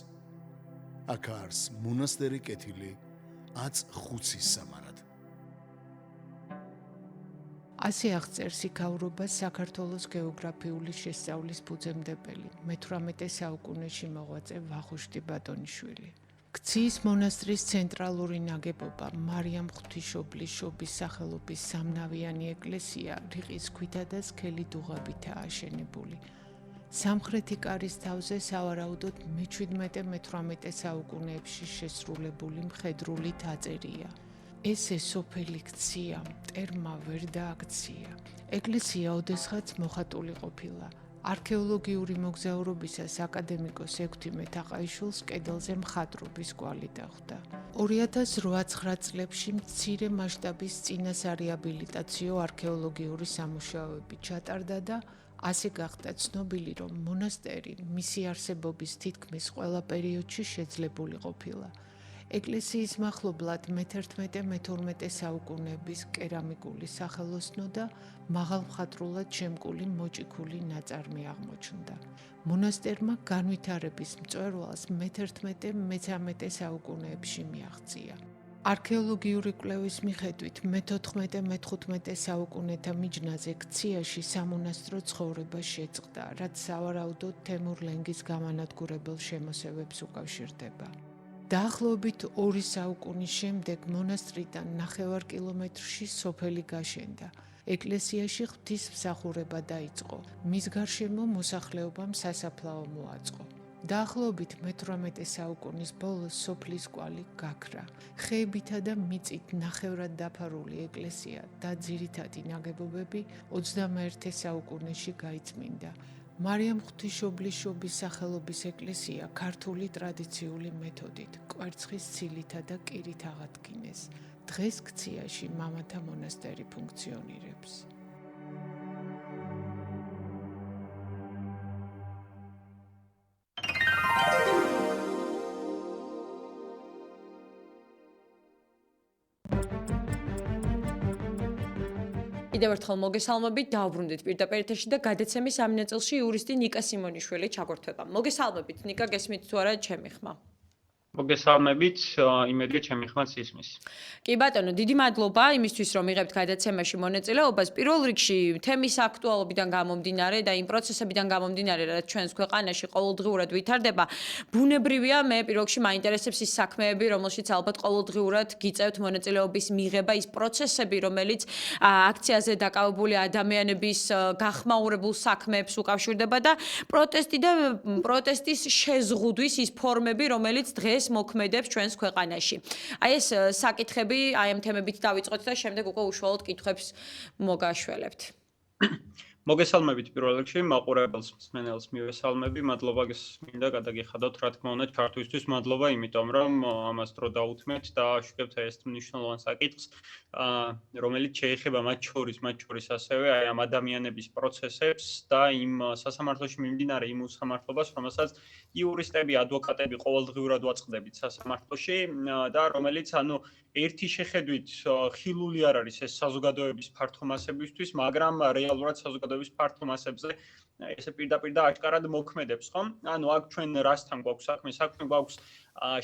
აქ არის მონასტერი კეთილი 15 სამარად. ასე აღწერს იქაურობას საქართველოს გეოგრაფიული შესწავლის ფუძემდებელი, მე-18 საუკუნეში მოღვაწე ვახუშტი ბატონიშვილი. ქციის მონასტრის ცენტრალური ნაგებობა მარიამ ღვთისმშობლის შობის სახელობის სამნავიანი ეკლესია რიყის ქვითა და სქელი დუღაბითაა აშენებული. სამხრეთი კარის თავზე სავარაუდოდ მე-17-18 საუკუნეებში შესრულებული მხედრული თაწერია. ესე სოფელი ქცია მტერმა ვერ დააქცია. ეკლესია ოდესღაც მოხატული ყოფილა. არქეოლოგიური მოგზაურობისას აკადემიკოს ექვთიმე თაყაიშვილს კედელზე მხატვრობის კვალი დახვდა. 2008-9 წლებში მცირე მასშტაბის წინასარეაბილიტაციო არქეოლოგიური სამუშაოები ჩატარდა და ასე გახდა ცნობილი, რომ მონასტერი მისი არსებობის თითქმის ყველა პერიოდში შეძლებული ყოფილა. ეკლესიის მახლობლად მე-11-მე-12 საუკუნეების კერამიკული სახელოსნო და მაღალმხატვრულად შემკული მოჭიქული ნაწარმი აღმოჩნდა. მონასტერმა განვითარების მწვერვალს მე-11-მე-13 საუკუნეებში მიაღწია. არქეოლოგიური კვლევის მიხედვით მე-14-მე-15 საუკუნეთა მიჯნაზე ქციაში სამონასტრო ცხოვრება შეწყდა, რაც სავარაუდოდ თემურ ლენგის გამანადგურებელ შემოსევებს უკავშირდება. დაახლოებით 2 საუკუნის შემდეგ მონასტრიდან 9 კილომეტრში სოფელი გაშენდა. ეკლესიაში ღვთისმსახურება დაიწყო. მის გარშემო მოსახლეობამ სასაფლაო მოაწყო. დაახლოებით მე-18 საუკუნის ბოლოს სოფლის კვალი გაქრა. ხეებითა და მიწით ნახევრად დაფარული ეკლესია და ძირითადი ნაგებობები 21 საუკუნეში გაიწმინდა. მარიამ ღვთისმშობლის სახელობის ეკლესია ქართული ტრადიციული მეთოდით კვერცხის ცილითა და კირით აღადგინეს. დღეს ქციაში მამათა მონასტერი ფუნქციონირებს. კიდევ ერთხელ მოგესალმებით, დავბრუნდით პირდაპირ ეთერში და გადაცემის ამ ნაწილში იურისტი ნიკა სიმონიშვილი ჩაგვერთვება. მოგესალმებით, ნიკა, გესმით თუ არა ჩემი ხმა? მოგესალმებით, იმედია ჩემი ხმაც ისმის. კი ბატონო, დიდი მადლობა იმისთვის, რომ იღებთ გადაცემაში მონაწილეობას. პირველ რიგში თემის აქტუალობიდან გამომდინარე და იმ პროცესებიდან გამომდინარე, რაც ჩვენს ქვეყანაში ყოველდღიურად ვითარდება, ბუნებრივია, მე პირველ რიგში მაინტერესებს ის საქმეები, რომელშიც ალბათ ყოველდღიურად გიწევთ მონაწილეობის მიღება, ის პროცესები, რომელიც აქციაზე დაკავებული ადამიანების გახმაურებულ საქმეებს უკავშირდება და პროტესტის შეზღუდვის ის ფორმები, რომელიც დღეს მოქმედებს ჩვენს ქვეყანაში. აი ეს საკითხები, აი ამ თემებით დავიწყოთ და შემდეგ უკვე უშუალოდ კითხვებს მოგაშველებთ. მოგესალმებით პირველ რიგში, მაყურებელს, მსმენელს მივესალმები, მადლობა გესმინდა გადაგიხადოთ, რა თქმა უნდა, ჩართვისთვის მადლობა, იმიტომ რომ ამას დრო დაუთმეთ და შვებთ ეს მნიშვნელოვან საკითხს, რომელიც შეეხება მათ შორის ასევე აი ამ ადამიანების პროცესებს და იმ სასამართლოში მიმდინარე იმ უსამართლობას, რომელსაც იურისტები, ადვოკატები ყოველდღიურად ვაწყდებით სასამართლოში და რომელიც ერთი შეხედვით ხილული არ არის ეს საზოგადოების ფართო მასებისთვის, მაგრამ რეალურად საზოგადოების ფართო მასებზე ესე პირდაპირ და აშკარად მოქმედებს, ხო? აქ ჩვენ რასთან გვაქვს საქმე? საქმე გვაქვს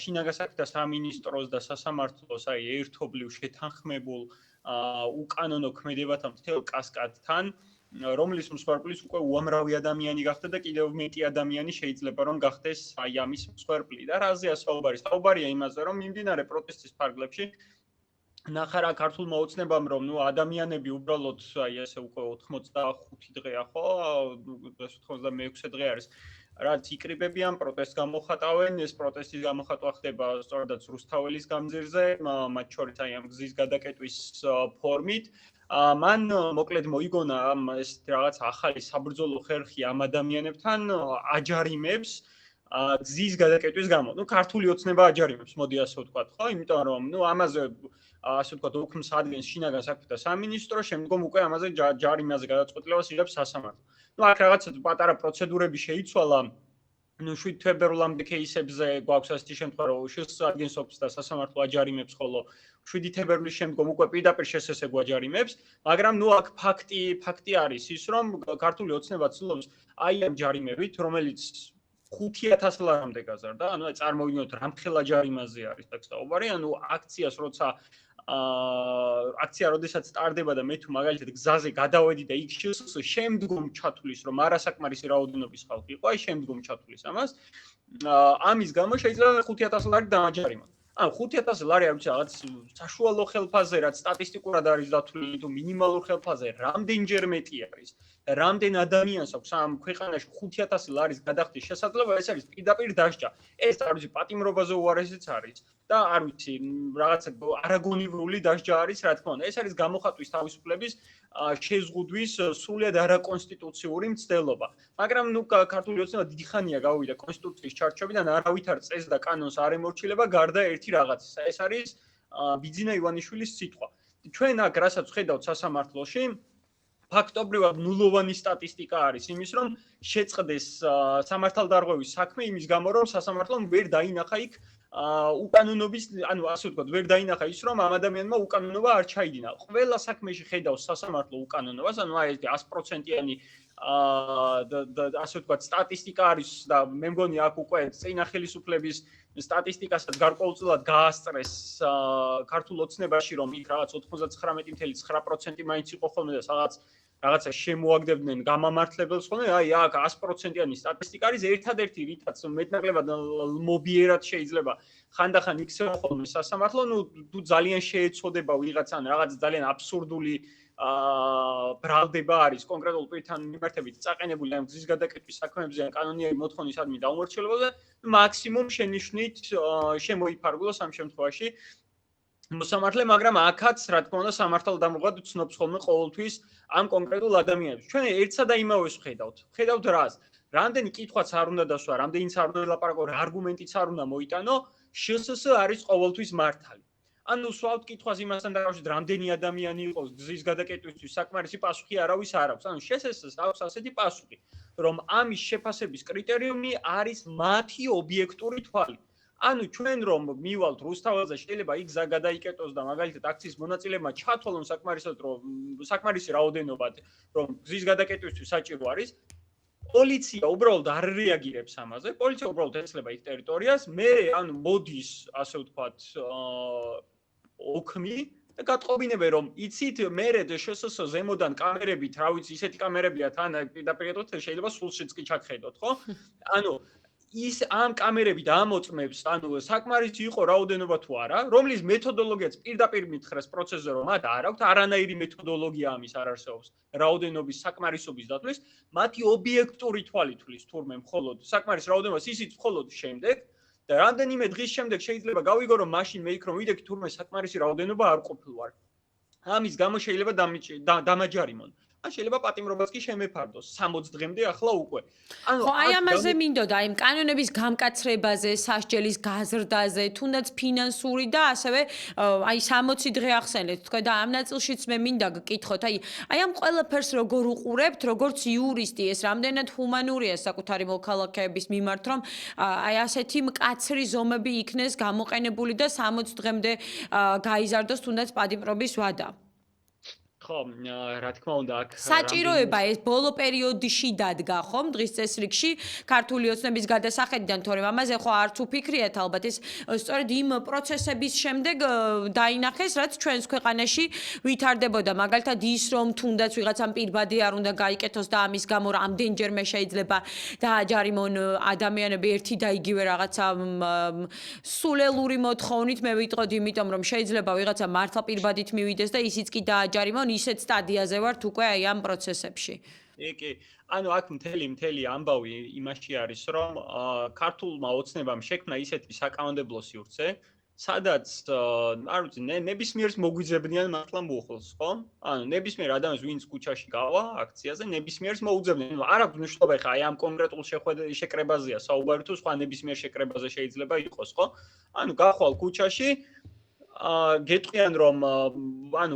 შინაგან საქმეთა სამინისტროს და სასამართლოს აი ერთობლივ შეთანხმებულ უკანონო ქმედებათა მთელ კასკადთან, რომლის მსხვერპლის უკვე უამრავი ადამიანი გახდა და კიდევ მეტი ადამიანი შეიძლება რომ გახდეს აი ამის მსხვერპლი. და რაზეა საუბარი? საუბარია იმაზე, რომ მიმდინარე პროტესტის ფარგლებში ნახარა ქართულმა ოცნებამ, რომ ადამიანები უბრალოდ აი ესე უკვე 85 დღეა, ხო? 86 დღე არის. რაც იკრიბებიან, პროტესტს გამოხატავენ, ეს პროტესტის გამოხატვა ხდება სწორედაც რუსთაველის გამზირზე, მათ შორის აი ამ გზის გადაკეტვის ფორმით. მან მოკლედ მოიგონა ეს რაღაც ახალი საბრძოლო ხერხი ამ ადამიანებთან აჯარიმებს გზის გადაკეტვის გამო. ქართული ოცნება აჯარიმებს, მოდი ასე ვთქვათ, ხო? იმიტომ რომ ამაზე ასე ვთქვათ, უქმს ადგენს შინაგან საქმეთა სამინისტრო, შემდგომ უკვე ამაზე ჯარიმაზე გადაწყვეტილებას იღებს სასამართლო. აქ რაღაცა პატარა პროცედურები შეიცვალა. 7 თებერვლამდე кейსებზე გვაქვს ასეთი შემთხვევა, რომ შეს ადგენს ოფს და სასამართლო აჯარიმებს, ხოლო 7 თებერვლის შემდგომ უკვე პირდაპირ შესესებ აჯარიმებს, მაგრამ აქ ფაქტი არის ის, რომ ქართული ოცნება ცდილობს აი ამ ჯარიმებით, რომელიც 5000 ლარამდე გაზარდა, წარმოვიდგინოთ რამხელა ჯარიმაზე არის აქ საუბარი, აქციას როცა აქცია როდესაც სტარდება და მე თუ მაგალითად გზაზე გადავედი და იქ შემდგომ ჩათulis რომ არასაკმარისი რაოდენობის ხალხი იყო, აი შემდგომ ჩათulis ამას, ამის გამო შეიძლება 5000 ლარი დამაჯარიმოთ. 5000 ლარი არ ვიცი რაღაც საშუალო ხელფაზე, რაც სტატისტიკურად არის დათვლილი თუ მინიმალურ ხელფაზე, რამდენჯერ მეტი არის. რამდენ ადამიანს აქვს ამ ქვეყანაში 5000 ლარის გადახდის შესაძლებლობა, ეს არის პირდაპირ დასჯა. ეს არ ვიცი პატიმრობაზე უარესიც არის და არ ვიცი რაღაცა არაგონივრული დასჯა არის, რა თქმა უნდა. ეს არის გამოხატვის თავისუფლების შეზღუდვის სრულიად არაკონსტიტუციური მცდელობა. მაგრამ ქართული ოცნება დიდი ხანია გავიდა კონსტიტუციის ჩარჩოებიდან, არავით არ წესს და კანონს არ ემორჩილება გარდა ერთი რაღაცისა. ეს არის ბიძინა ივანიშვილის სიტყვა. ჩვენ აქ რასაც ხედავთ სასამართლოში, ფაქტობრივად ნულოვანი სტატისტიკა არის იმის, რომ შეწყდეს სამართალდარღვევის საქმე იმის გამო, რომ სასამართლომ ვერ დაინახა იქ უკანონობის, ასე ვთქვათ, ვერ დაინახა ის, რომ ამ ადამიანმა უკანონობა არ ჩაიდინა. ყველა საქმეში ხედავს სასამართლო უკანონობას, აი ეს 100%-იანი ასე ვთქვათ, სტატისტიკა არის და მე მგონი აქ უკვე წინა ხელისუფლების სტატისტიკასაც გარკვეულწილად გაასწრეს ქართულ ოცნებაში, რომ იქ რაღაც 99.9% მაინც იყო ხოლმე და რაღაცა შემოაგდებდნენ გამამართლებელს ხოლმე, აი აქ 100%-იანი სტატისტიკა არის ერთადერთი, რითაც მეტნაკლებად მობიერად შეიძლება ხანდახან იქცევა ხოლმე სასამართლო, თუ ძალიან შეეცოდება ვიღაცან რაღაც ძალიან აბსურდული ბრალდება არის კონკრეტულ პირთან მიმართებით წაყენებული ამ გზის გადაკეტვის საქმეებზე ან კანონიერი მოთხოვნისადმი დაუმორჩილებაზე, მაქსიმუმ შენიშვნით შემოიფარგლოს ამ შემთხვევაში მოსამართლე, მაგრამ აქაც რა თქმა უნდა სამართალდამოღად ცნობს ხოლმე ყოველთვის ამ კონკრეტულ ადამიანებს. ჩვენ ერთსა და იმავეს ვხედავთ. ვხედავთ რას? რამდენი კითხვაც არ უნდა დასვა, რამდენიც არ უნდა ელაპარაკო, რა არგუმენტიც არ უნდა მოიტანო, შსს არის ყოველთვის მართალი. ანუ სვავთ კითხვას იმასთან დაკავშირებით, რამდენი ადამიანი იყოს გზის გადაკეტვისთვის საკმარისი პასუხი არავის არ აქვს. ანუ შსს აქვს ასეთი პასუხი, რომ ამის შეფასების კრიტერიუმი არის მათი ობიექტური თვალი. ანუ ჩვენ რომ მივალთ რუსთაველზე შეიძლება იქ გზა გადაიკეტოს და მაგალითად აქციის მონაწილეებმა ჩათვალონ საკმარისი რაოდენობა რომ გზის გადაკეტვისთვის საჭირო არის პოლიცია უბრალოდ არ რეაგირებს ამაზე პოლიცია უბრალოდ ეცლება იქ ტერიტორიას მე ანუ მოდის ასე ვთქვათ ოქმი და გატყობინებენ რომ იცით მერე შსს ზემოდან კამერებით რა ვიცი ისეთი კამერებია თან პირდაპირ შეიძლება სულშიც კი ჩაგხედოთ ხო ანუ ის ამ კამერებით ამოწმებს, ანუ საკმარისი იყო რაოდენობა თუ არა, რომლის მეთოდოლოგიაც პირდაპირ მითხრეს პროცესზე, რომ მათ არ აქვთ არანაირი მეთოდოლოგია ამის არ არსებობს. რაოდენობის საკმარისობის დათვლის, მათი ობიექტური თვალი თვლის თურმე მხოლოდ საკმარის რაოდენობას ისიც მხოლოდ შემდეგ და რამდენიმე დღის შემდეგ შეიძლება გავიგო, რომ მაშინ მე იქ რომ ვიდექი თურმე საკმარისი რაოდენობა არ ყოფილვარ. ამის გამო შეიძლება დამაჯარიმონ. ან შეიძლება პატიმრობაც კი შემეფარდოს 60 დღემდე ახლა უკვე. ხო, აი ამაზე მინდოდა, აი კანონების გამკაცრებაზე, სასჯელის გაზრდაზე, თუნდაც ფინანსური და ასევე აი 60 დღე ახსენეთ, თქვა და ამ ნაწილშიც მე მინდა გკითხოთ, აი ამ ყველაფერს როგორ უყურებთ, როგორც იურისტი, ეს რამდენად ჰუმანურია საკუთარი მოქალაქეების მიმართ, რომ აი ასეთი მკაცრი ზომები იქნეს გამოყენებული და 60 დღემდე გაიზარდოს თუნდაც პატიმრობის ვადა. ხო, რა თქმა უნდა, აქ საჭიროება ეს ბოლო პერიოდში დადგა, ხომ, დღის წესრიგში ქართული ოცნების გადასახედიდან, თორემ ამაზე ხო არც უფიქრიათ ალბათ ეს სწორედ იმ პროცესების შემდეგ დაინახეს, რაც ჩვენს ქვეყანაში ვითარდებოდა, მაგალითად ის რომ თუნდაც ვიღაცამ პირბადი არ უნდა გაიკეთოს და ამის გამო რამდენჯერმე შეიძლება დააჯარიმონ ადამიანები ერთი და იგივე რაღაცა სულელური მოთხოვნით მე ვიტყოდ, იმიტომ რომ შეიძლება ვიღაცა მართლა პირბადით მივიდეს და ისიც კი დააჯარიმონ ისეთ სტადიაზე ვართ უკვე აი ამ პროცესებში. კი, ანუ აქ მთელი ამბავი იმაში არის, რომ ქართულმა ოცნებამ შექმნა ისეთი საკანონმდებლო სივრცე, სადაც არ ვიცი, ნებისმიერს მოგვიძებნიან მართლა მოხელს, ხო? ანუ ნებისმიერ ადამიანს ვინც ქუჩაში გავა აქციაზე, ნებისმიერს მოუძებნიან. არ აქვს მნიშვნელობა ხა აი ამ კონკრეტულ შეკრებაზეა საუბარი თუ სხვა ნებისმიერ შეკრებაზე შეიძლება იყოს, ხო? ანუ გახვალ ქუჩაში გეტყვიან რომ ანუ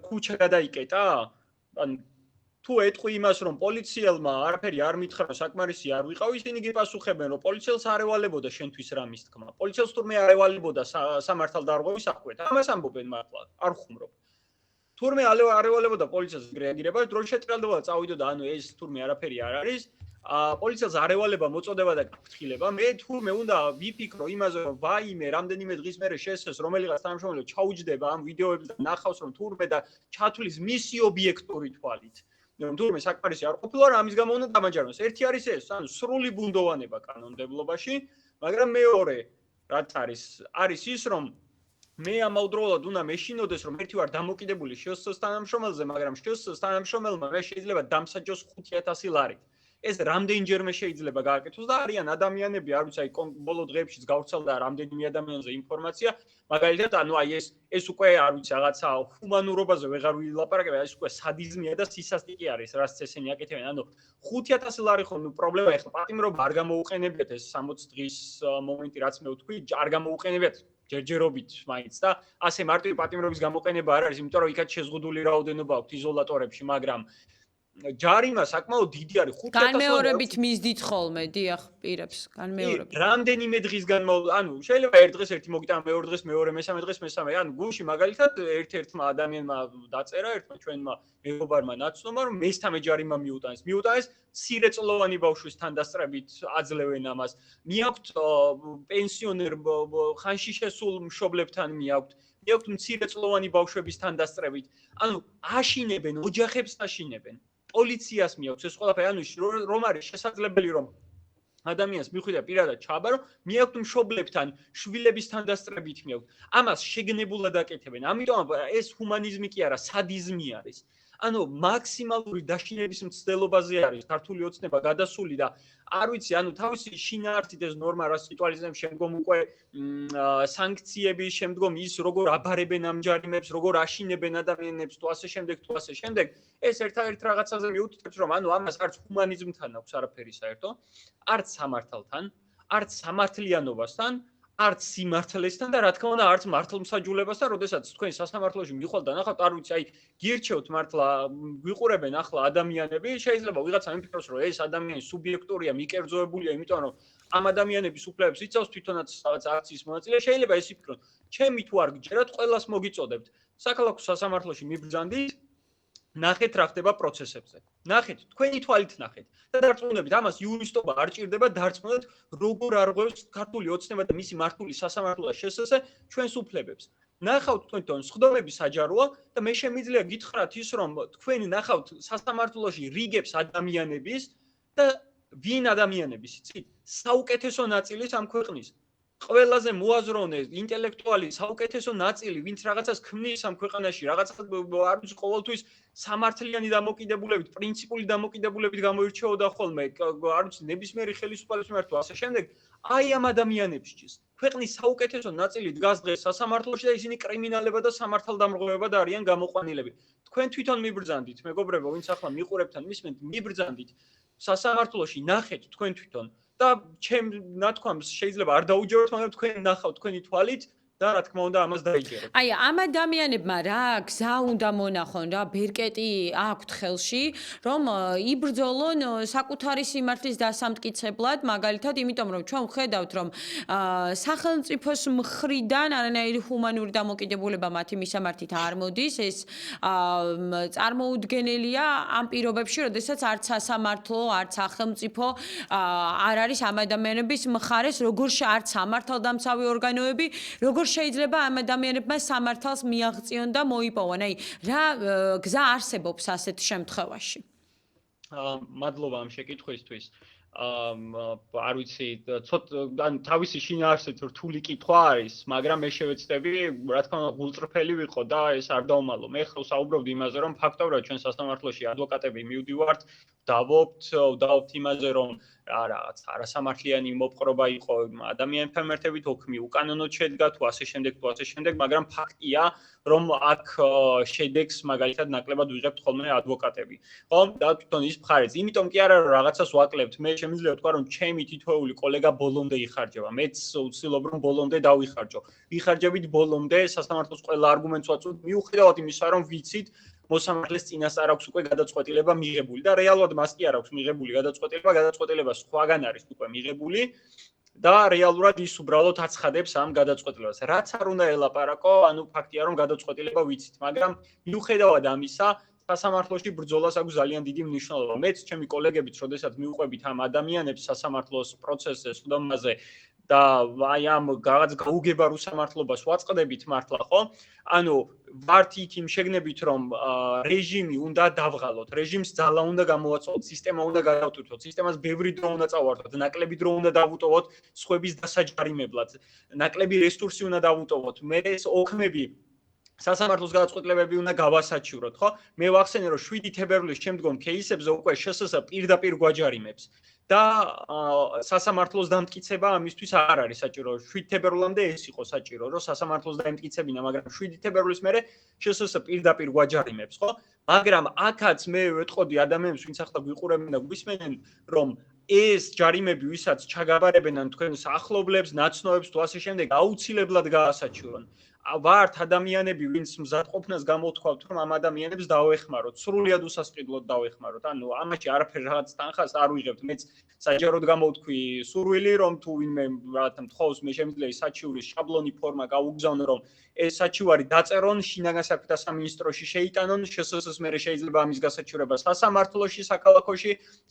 ქუჩა გადაიკეტა ანუ თუ ეტყვი იმას რომ პოლიციელმა არაფერი არ მითხრა საკმარისი არ ვიყავ ისინი გიპასუხებენ რომ პოლიციელს არ ევალებოდა შენთვის რამის თქმა პოლიციელს თურმე არ ევალებოდა სამართალდარღვევის საქმეთ ამას ამბობენ მართლა არ ხუმრობ თურმე არ ევალებოდა პოლიციას რეაგირება დრო შეტრალდება წავიდოდა ანუ ეს თურმე არაფერი არ არის პოლიციას არ ევალება მოწოდება და გაფრთხილება მე თურმე უნდა ვიფიქრო იმაზე რომ ვაიმე რამდენიმე დღის მერე შესეს რომელიღაც თანამშრომელი ჩაუჯდება ამ ვიდეოებს და ნახავს რომ თურმე და ჩათვლის მისი ობიექტური თვალით რომ თურმე საკმარისი არ ყოფილა ამის გამო უნდა დამაჯაროს ერთი არის ეს ანუ სრული ბუნდოვანება კანონმდებლობაში მაგრამ მეორე რაც არის ის რომ მე ამავდროულად უნდა მეშინოდეს რომ ერთი ვარ დამოკიდებული შსს თანამშრომელზე მაგრამ შსს თანამშრომელმა მე შეიძლება დამსაჯოს 5000 ლარით ეს რამდენჯერმე შეიძლება გააკეთოს და არიან ადამიანები, არ ვიცი, აი ბოლო დღეებშიც გავრცელდა რამდენიმე ადამიანზე ინფორმაცია, მაგალითად, ანუ აი ეს უკვე არ ვიცი, რაღაცა ჰუმანურობაზე ვეღარ ვილაპარაკებ, ეს უკვე სადიზმია და სისასტიკე არის, რაც ესენი აკეთებენ. ანუ 5000 ლარი ხო, ნუ პრობლემა ეხლა პატიმრობა არ გამოუყენებიათ ეს 60 დღის მომენტი, რაც მე ვთქვი, არ გამოუყენებიათ ჯერჯერობით მაინც და ასე მარტივი პატიმრობის გამოყენება არ არის, იმიტომ რომ იქაც შეზღუდული რაოდენობა აქვს იზოლატორებში, მაგრამ ჯარიმა საკმაოდ დიდი არის 5000 განმეორებით მისდით ხოლმე დიახ პირებს განმეორებით რამდენიმე დღის განმავლობაში ანუ შეიძლება ერთ დღეს ერთი მოგიტანა მეორე დღეს მეორე მესამე დღეს მესამე ანუ გულში მაგალითად ერთ-ერთმა ადამიანმა დაწერა ერთმა ჩვენმა მეგობარმა ნაცნობმა რომ მესამე ჯარიმა მიუტანეს სირეწლოვანი ბავშვის თანდასწრებით აძლევენ ამას მიაქვთ პენსიონერ ხანში შესულ მშობლებთან მიაქვთ მცირეწლოვანი ბავშვების თანდასწრებით ანუ აშინებენ ოჯახებს აშინებენ პოლიციას მიაქვს ეს ყველაფერი ანუ რომ არის შესაძლებელი რომ ადამიანს მიხვიდა პირადად ჩააბა, რომ მე აქვთ მშობლებთან, შვილებისთან დასწრებით მე აქვთ. ამას შეგნებულად აკეთებენ. ამიტომ ეს ჰუმანიზმი კი არა, სადიზმი არის. ანუ მაქსიმალური დაშინების მცდელობაზე არის ქართული ოცნება გადასული და არ ვიცი, ანუ თავისი შინაარსით ეს ნორმა რას იტვალიზებს, შემდგომ უკვე სანქციების, შემდგომ ის როგორ აბარებენ ამ ჯარიმებს, როგორ აშინებენ ადამიანებს თუ ასე შემდეგ, ეს ერთ-ერთ რაღაცაზე მიუთითებს, რომ ანუ ამას არც ჰუმანიზმთან აქვს არაფერი საერთო, არც სამართალთან, არც სამართლიანობასთან, არც სიმართლესთან და რა თქმა უნდა არც მართლმსაჯულებასთან, როდესაც თქვენ სასამართლოში მიხვალ და ნახავთ, არ ვიცი, აი გირჩევთ მართლა ვიყურებენ ახლა ადამიანები, შეიძლება ვიღაცა მიფიქროს, რომ ეს ადამიანი სუბიექტურია, მიკერძოებულია, იმიტომ რომ ამ ადამიანების უფლებებს იცავს თვითონაც რაღაც აქციის მონაწილე, შეიძლება ეს იფიქრონ. ჩემი თუ არ გჯერათ, ყველას მოგიწოდებთ. საქალაქო სასამართლოში მიბრძანდით, ნახეთ რა ხდება პროცესებზე. ნახეთ, თქვენი თვალით ნახეთ. და დარწმუნებით, ამას იურისტობა არ ჭირდება, დარწმუნეთ, როგორ არღვევს ქართული ოცნება და მისი მართული სასამართლო და შსს ჩვენს უფლებებს. ნახავთ თქვენ სხდომები საჯაროა და მე შემიძლია გითხრათ ის, რომ თქვენ ნახავთ სასამართლოში რიგებს ადამიანების და ვინ ადამიანების, იცით? საუკეთესო ნაწილის ამ ქვეყნის ყველაზე მოაზროვნე ინტელექტუალი საუკეთესო ნაწილი, ვინც რაღაცას ქმნის ამ ქვეყანაში, რაღაცას არ ვიცი ყოველთვის სამართლიანი დამოკიდებულებით, პრინციპული დამოკიდებულებით გამოირჩეოდა ხოლმე, არ ვიცი ნებისმიერი ხელისუფლების მიმართ თუ ასე შემდეგ, აი ამ ადამიანებს ჭირს. ქვეყნის საუკეთესო ნაწილი დგას დღეს სასამართლოში და ისინი კრიმინალებად და სამართალდამრღვევებად არიან გამოყვანილები. თქვენ თვითონ მიბრძანდით, მეგობრებო, ვინც ახლა მიყურებთ ან მისმენთ, მიბრძანდით სასამართლოში, ნახეთ თქვენ თვითონ და ჩემ ნათქვამს შეიძლება არ დაუჯეროთ, მაგრამ თქვენ ნახავთ თქვენი თვალით და რა თქმა უნდა ამას დაიჯერებთ. აი, ამ ადამიანებმა რა გზა უნდა მონახონ რა, ბერკეტი აქვთ ხელში, რომ იბრძოლონ საკუთარი სიმართლის დასამტკიცებლად, მაგალითად, იმიტომ რომ ჩვენ ვხედავთ, რომ სახელმწიფოს მხრიდან არანაირი ჰუმანური დამოკიდებულება მათი მისამართით არ მოდის, ეს წარმოუდგენელია ამ პირობებში, როდესაც არც სასამართლო, არც სახელმწიფო არ არის ამ ადამიანების მხარეს, როგორ არც სამართალდამცავი ორგანოები, როგორ შეიძლება ამ ადამიანებმა სამართალს მიაღწიონ და მოიპოვონ. აი, რა გზა არსებობს ასეთ შემთხვევაში? მადლობა ამ შეკითხვისთვის. არ ვიცი, ან თავისი შინაარსით რთული კითხვა არის, მაგრამ მე შევეცდები, რა თქმა უნდა, გულწრფელი ვიყო და ეს არ დავუმალო. მე ხელ საუბრობდი იმაზე, რომ ფაქტობრივად ჩვენ სასამართლოში ადვოკატები მივდივართ, დავობთ იმაზე, რომ რაღაც არასამართლიანი მოპყრობა იყო ადამიანთან მერთებით, ოქმი უკანონოდ შედგა თუ ასე შემდეგ, მაგრამ ფაქტია, რომ აქ შედეგს მაგალითად ნაკლებად ვიღებთ ხოლმე ადვოკატები. ხო, და თვითონ ის მხარეც. იმიტომ კი არა რომ რაღაცას ვაკლებთ, მე შემიძლია ვთქვა, რომ ჩემი თითოეული კოლეგა ბოლომდე იხარჯება. მეც ვცდილობ რომ ბოლომდე დავიხარჯო. ვიხარჯებით ბოლომდე სასამართლოს ყველა არგუმენტს ვაწვდით, მიუხედავად იმისა, რომ ვიცით მოსამართლეს წინასწარ აქვს უკვე გადაწყვეტილება მიღებული და რეალურად მას კი არ აქვს მიღებული გადაწყვეტილება სხვაგან არის უკვე მიღებული და რეალურად ის უბრალოდ აცხადებს ამ გადაწყვეტილებას. რაც არ უნდა ელაპარაკო, ანუ ფაქტია რომ გადაწყვეტილება ვიცით, მაგრამ მიუხედავად ამისა სასამართლოში ბრძოლას აქვს ძალიან დიდი მნიშვნელობა. მეც ჩემი კოლეგებიც, როდესაც მივყვებით ამ ადამიანებს სასამართლოს პროცესზე, სხდომაზე და აი ამ რაღაც გაუგებარ უსამართლობას ვაწყდებით მართლა, ხო? ანუ ვართ იქ იმ შეგნებით, რომ რეჟიმი უნდა დავღალოთ, რეჟიმს ძალა უნდა გამოვაწყოთ, სისტემა უნდა გადავტვირთოთ, სისტემას ბევრი დრო უნდა წავართოთ, ნაკლები დრო უნდა დავუტოვოთ სხვების დასაჯარიმებლად, ნაკლები რესურსი უნდა დავუტოვოთ. მე ეს ოქმები სასამართლოს გადაწყვეტილებები უნდა გავასაჩივროთ, ხო? მე ვახსენე, რომ 7 თებერვლის შემდგომ кейსებზე უკვე შსს პირდაპირ გვაჯარიმებს და სასამართლოს დამტკიცება ამისთვის არ არის საჭირო. 7 თებერვლამდე ეს იყო საჭირო, რომ სასამართლოს დაემტკიცებინა, მაგრამ 7 თებერვლის მერე შსს პირდაპირ გვაჯარიმებს, ხო? მაგრამ აქაც მე ვეთყოდი ადამიანებს, ვინც ახლა გვიყურებენ და გვისმენენ, რომ ეს ჯარიმები, ვისაც ჩაგაბარებენ ან თქვენს ახლობლებს, ნაცნობებს თუ ასე შემდეგ, აუცილებლად გაასაჩივრონ. ვართ ადამიანები, ვინც მზადყოფნას გამოთქვავთ, რომ ამ ადამიანებს დავეხმაროთ, სრულიად უსასყიდლოდ დავეხმაროთ. ანუ ამაში არაფერ რაღაც თანხას არ ვიღებთ. მეც საჯაროდ გამოვთქვი სურვილი, რომ თუ ვინმე რაღაცა მთხოვს, მე შემიძლია ის საჩივრის შაბლონი ფორმა გავუგზავნო, რომ ეს საჩივარი დაწერონ, შინაგან საქმეთა სამინისტროში შეიტანონ, შსს მერე შეიძლება ამის გასაჩივრება სასამართლოში,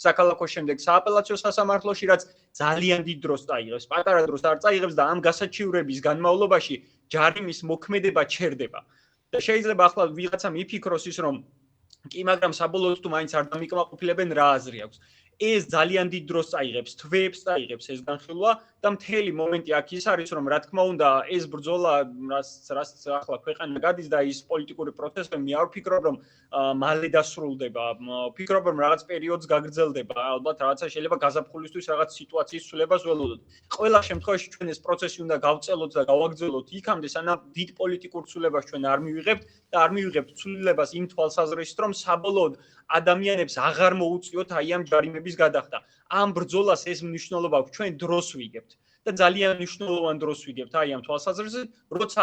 საქალაქოს შემდეგ სააპელაციო სასამართლოში, რაც ძალიან დიდ დროს წაიღებს, პატარა დროს არ წაიღებს და ამ გასაჩივრების განმავლობაში ჯარიმის მოქმედება ჩერდება. და შეიძლება ახლა ვიღაცა მიფიქროს ის, რომ კი, მაგრამ საბოლოოდ თუ მაინც არ დამიკმაყოფილებენ, რა აზრი აქვს. ეს ძალიან დიდ დროს წაიღებს, თვეებს წაიღებს ეს განხილვა და მთელი მომენტი აქ ის არის, რომ რა თქმა უნდა, ეს ბრძოლა, რაც ახლა ქვეყანა გადის და ის პოლიტიკური პროცესები, მე არ ვფიქრობ, რომ მალე დასრულდება. ვფიქრობ, რომ რაღაც პერიოდს გაგრძელდება. ალბათ რაღაცა შეიძლება გაზაფხულისთვის რაღაც სიტუაციის ცვლილებას ველოდოთ. ყველა შემთხვევაში ჩვენ ეს პროცესი უნდა გავწელოთ და გავაგრძელოთ იქამდე, სანამ დიდ პოლიტიკურ ცვლილებას ჩვენ არ მივიღებთ და არ მივიღებთ ცვლილებას იმ თვალსაზრისით, რომ საბოლოოდ ადამიანებს აღარ მოუწიოთ აი ამ ჯარიმების გადახდა. ამ ბრძოლას ეს მნიშვნელობა აქვს, ჩვენ დროს ვიგებთ და ძალიან მნიშვნელოვან დროს ვიგებთ აი ამ თვალსაზრისით, როცა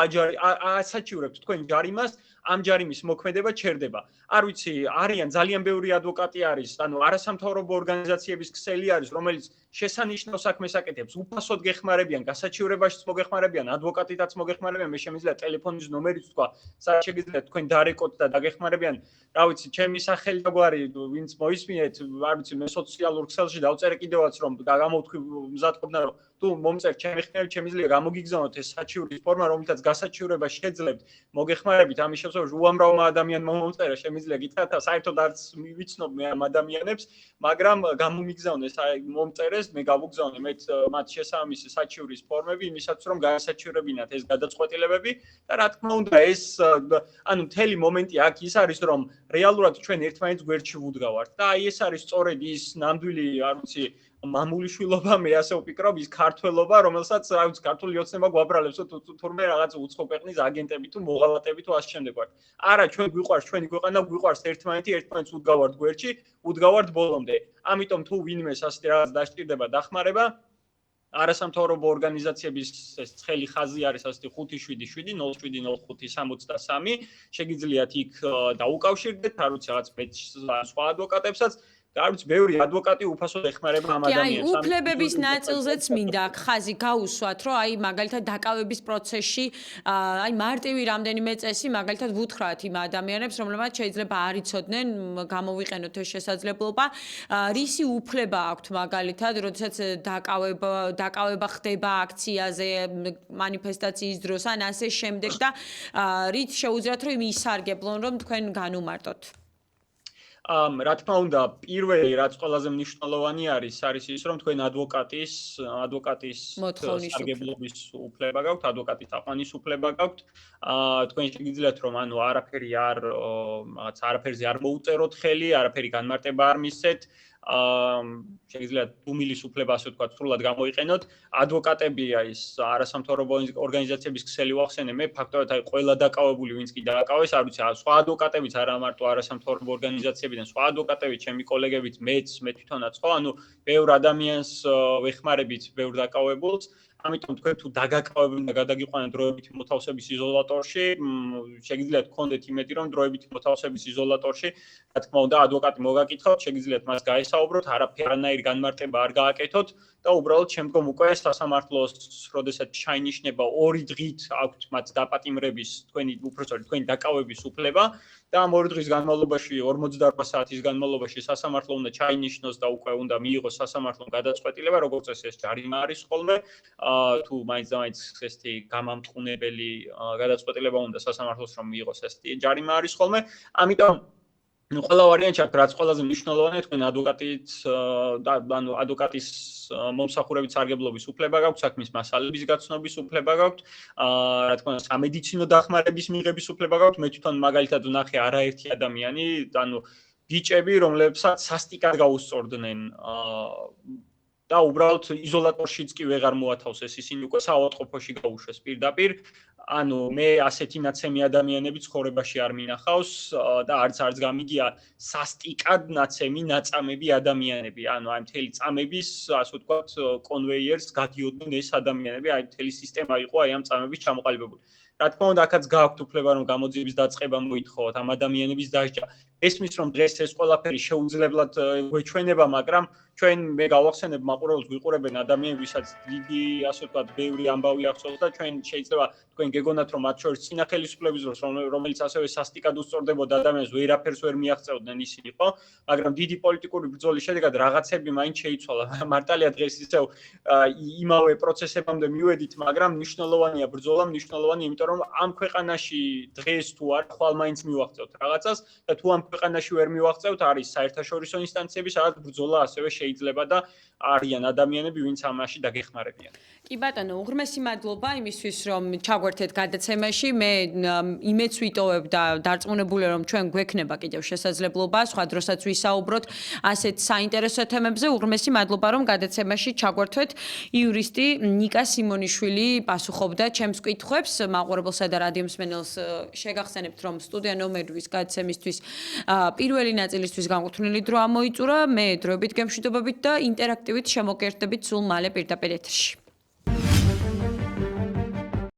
ასაჩივრებთ თქვენ ჯარიმას, ამ ჯარიმის მოქმედება ჩერდება. არ ვიცი, არიან ძალიან ბევრი ადვოკატი არის, ანუ არასამთავრობო ორგანიზაციების ქსელი არის, რომელიც შესანიშნავ საქმეს აკეთებს, უფასოდ გეხმარებიან, გასაჩივრებაშიც მოგეხმარებიან, ადვოკატითაც მოგეხმარებიან, მე შემიძლია ტელეფონის ნომერიც თქვა, სადაც შეგიძლიათ თქვენ დარეკოთ და დაგეხმარებიან. რა ვიცი, ჩემი სახელი და გვარი, ვინც მოისმინეთ, არ ვიცი, მე სოციალურ ქსელში დავწერე კიდევაც, რომ გამოვთქვი მზადყოფნა, რომ თუ მომწერ ჩემი ხმებით, შემიძლია გამოგიგზავნოთ ეს საჩივრის ფორმა, რომლითაც გასაჩივრება შეძლებთ, მოგეხმარებით, ამის შემთხვევაში უამრავმა ადამიანმა მომწერა, შემიძლია გითხრათ, საერთოდ არც ვიცნობ მე ამ ადამიანებს, მაგრამ გამომიგზავნეს მომწერეს, მე გავუგზავნე მათ შესაბამისი საჩივრის ფორმები, იმისაც რომ გაასაჩივრებინათ ეს გადაწყვეტილებები და რა თქმა უნდა, ეს ანუ მთელი მომენტი აქ ის არის, რომ რეალურად ჩვენ ერთმანეთს გვერდში ვუდგავართ და აი ეს არის სწორედ ის ნამდვილი, არ ვიცი, მამული შვილობა, მე ასე ვფიქრობ, ის ქართველობა, რომელსაც, რა ვიცი, ქართული ოცნება გვაბრალებს, თურმე რაღაც უცხო ქვეყნის აგენტები თუ მოღალატები თუ ასე შემდეგ ვართ. არა, ჩვენ გვიყვარს ჩვენი ქვეყანა, გვიყვარს ერთმანეთს ვუდგავართ გვერდში, ვუდგავართ ბოლომდე. ამიტომ თუ ვინმეს ასეთი რაღაც დასჭირდება დახმარება, არასამთავრობო ორგანიზაციების ეს ცხელი ხაზი არის ასეთი 577 070563. შეგიძლიათ იქ დაუკავშირდეთ, არ ვიცი, რაღაც სხვა ადვოკატებსაც და არ ვიცი, ბევრი ადვოკატი უფასოდ ეხმარება ამ ადამიანებს. აი, უფლებების ნაწილზეც მინდა აქ ხაზი გაუსვათ, რომ აი მაგალითად დაკავების პროცესში, აი მარტივი რამდენიმე წესი მაგალითად ვუთხრათ იმ ადამიანებს, რომლებმაც შეიძლება არ იცოდნენ, გამოვიყენოთ ეს შესაძლებლობა, რისი უფლება აქვთ მაგალითად, როდესაც დაკავება ხდება აქციაზე, მანიფესტაციის დროს ან ასე შემდეგ და რით შეუძლიათ რომ ისარგებლონ, რომ თქვენ განუმარტოთ. რა თქმა უნდა, პირველი რაც ყველაზე მნიშვნელოვანი არის ის, რომ თქვენ ადვოკატის სარგებლობის უფლება გაქვთ, ადვოკატის აყვანის უფლება გაქვთ. თქვენ შეგიძლიათ რომ ანუ არაფერზე არ მოუწეროთ ხელი, არაფერი განმარტება არ მისცეთ. შეგიძლიათ დუმილის უფლება ასე ვთქვათ, სრულად გამოიყენოთ. ადვოკატები ის არასამთავრობო ორგანიზაციების ქსელი ვახსენე, მე ფაქტობრივად აი ყველა დაკავებული ვინც კი დააკავეს, არ ვიცი, სხვა ადვოკატებიც არა მარტო არასამთავრობო ორგანიზაციებიდან, სხვა ადვოკატები, ჩემი კოლეგებიც, მე თვითონაც ხო, ანუ ბევრ ადამიანს ვეხმარებით, ბევრ დაკავებულს. ამიტომ თქვენ თუ დაგაკავებენ და გადაგიყვანეთ დროებითი მოთავსების იზოლატორში, შეგიძლიათ გქონდეთ იმედი, რომ დროებითი მოთავსების იზოლატორში, რა თქმა უნდა, ადვოკატი მოგაკითხავთ, შეგიძლიათ მას გაესაუბროთ, არანაირი განმარტება არ გააკეთოთ და უბრალოდ შემდგომ უკვე სასამართლოს, როდესაც ჩაინიშნება 2 დღით აქვთ მათ დაპატიმრების თქვენი დაკავების უფლება და ამ 2 დღის განმავლობაში 48 საათის განმავლობაში სასამართლო უნდა ჩაინიშნოს და უკვე უნდა მიიღოს სასამართლომ გადაწყვეტილება, როგორც ეს ჯარიმა არის ხოლმე, თუ მაინც ესეთი გამამტყუნებელი გადაწყვეტილება უნდა სასამართლოს რომ მიიღოს ესეთი ჯარიმა არის ხოლმე. ამიტომ ყველა ვარიანტი აქვს, რაც ყველაზე მნიშვნელოვანია, თქვენ ადვოკატის მომსახურებით სარგებლობის უფლება გაქვთ, საქმის მასალების გაცნობის უფლება გაქვთ, რა თქმა უნდა, სამედიცინო დახმარების მიღების უფლება გაქვთ. მე თვითონ მაგალითად ვნახე არაერთი ადამიანი, ანუ ბიჭები, რომლებსაც სასტიკად გაუსწორდნენ და უბრალოდ იზოლატორშიც კი ვეღარ მოათავსეს, ისინი უკვე საავადმყოფოში გაუშვეს პირდაპირ. ანუ მე ასეთი ნაცემი ადამიანები ცხოვრებაში არ მინახავს და არც გამიგია სასტიკად ნაცემი ნაწამები ადამიანები. ანუ აი მთელი წამების, ასე ვთქვათ, კონვეიერს გადიოდნენ ეს ადამიანები, აი მთელი სისტემა იყო აი ამ წამების ჩამოყალიბებული. რა თქმა უნდა, აქაც გააქვთ უფლება რომ გამოძიების დაწყება მოითხოვოთ, ამ ადამიანების დასჯა. ესმის რომ დღეს ეს ყველაფერი შეუძლებლად გვეჩვენება, მაგრამ ჩვენ მე გავახსენებ მაყურებელს გვიყურებენ ადამიანები, ვისაც დიდი, ასე ვთქვათ, ბევრი ამბავი ახსოვს და ჩვენ შეიძლება თქვენ გეგონათ რომ მათ შორის წინა ხელისუფლების დროს რომელიც ასევე სასტიკად უსწორდებოდა ადამიანს, ვერაფერს ვერ მიაღწევდნენ ისინი, ხო? მაგრამ დიდი პოლიტიკური ბრძოლის შედეგად რაღაცები მაინც შეიცვალა. მართალია დღეს ისევ იმავე პროცესებამდე მივედით, მაგრამ მნიშვნელოვანია ბრძოლა, მნიშვნელოვანია, იმიტომ რომ ამ ქვეყანაში დღეს თუ არ ხვალ მაინც მივაღწევთ რაღაცას და თუ ამ ქვეყანაში ვერ მივაღწევთ, არის საერთაშორისო ინსტანციები, სადაც ბრძოლა ასევე შეიძლება და არიან ადამიანები, ვინც ამაში დაგეხმარებიან. კი ბატონო, უღრმესი მადლობა იმისთვის, რომ ჩაგვერთეთ გადაცემაში. მე იმედს ვიტოვებ და დარწმუნებული რომ ჩვენ გვექნება კიდევ შესაძლებლობა სხვა დროსაც ვისაუბროთ ასეთ საინტერესო თემებზე. უღრმესი მადლობა რომ გადაცემაში ჩაგვერთვეთ. იურისტი ნიკა სიმონიშვილი პასუხობდა ჩემს კითხვებს. მაყურებელსა და რადიო მსმენელს შეგახსენებთ, რომ სტუდია ნომერის გადაცემისთვის პირველი ნაწილისთვის განკუთვნილი დრო ამოიწურა. მე დროებით გემშვიდობებით და ინტერაქტივით შემოგერთდებით სულ მალე პირდაპირ ეთერში.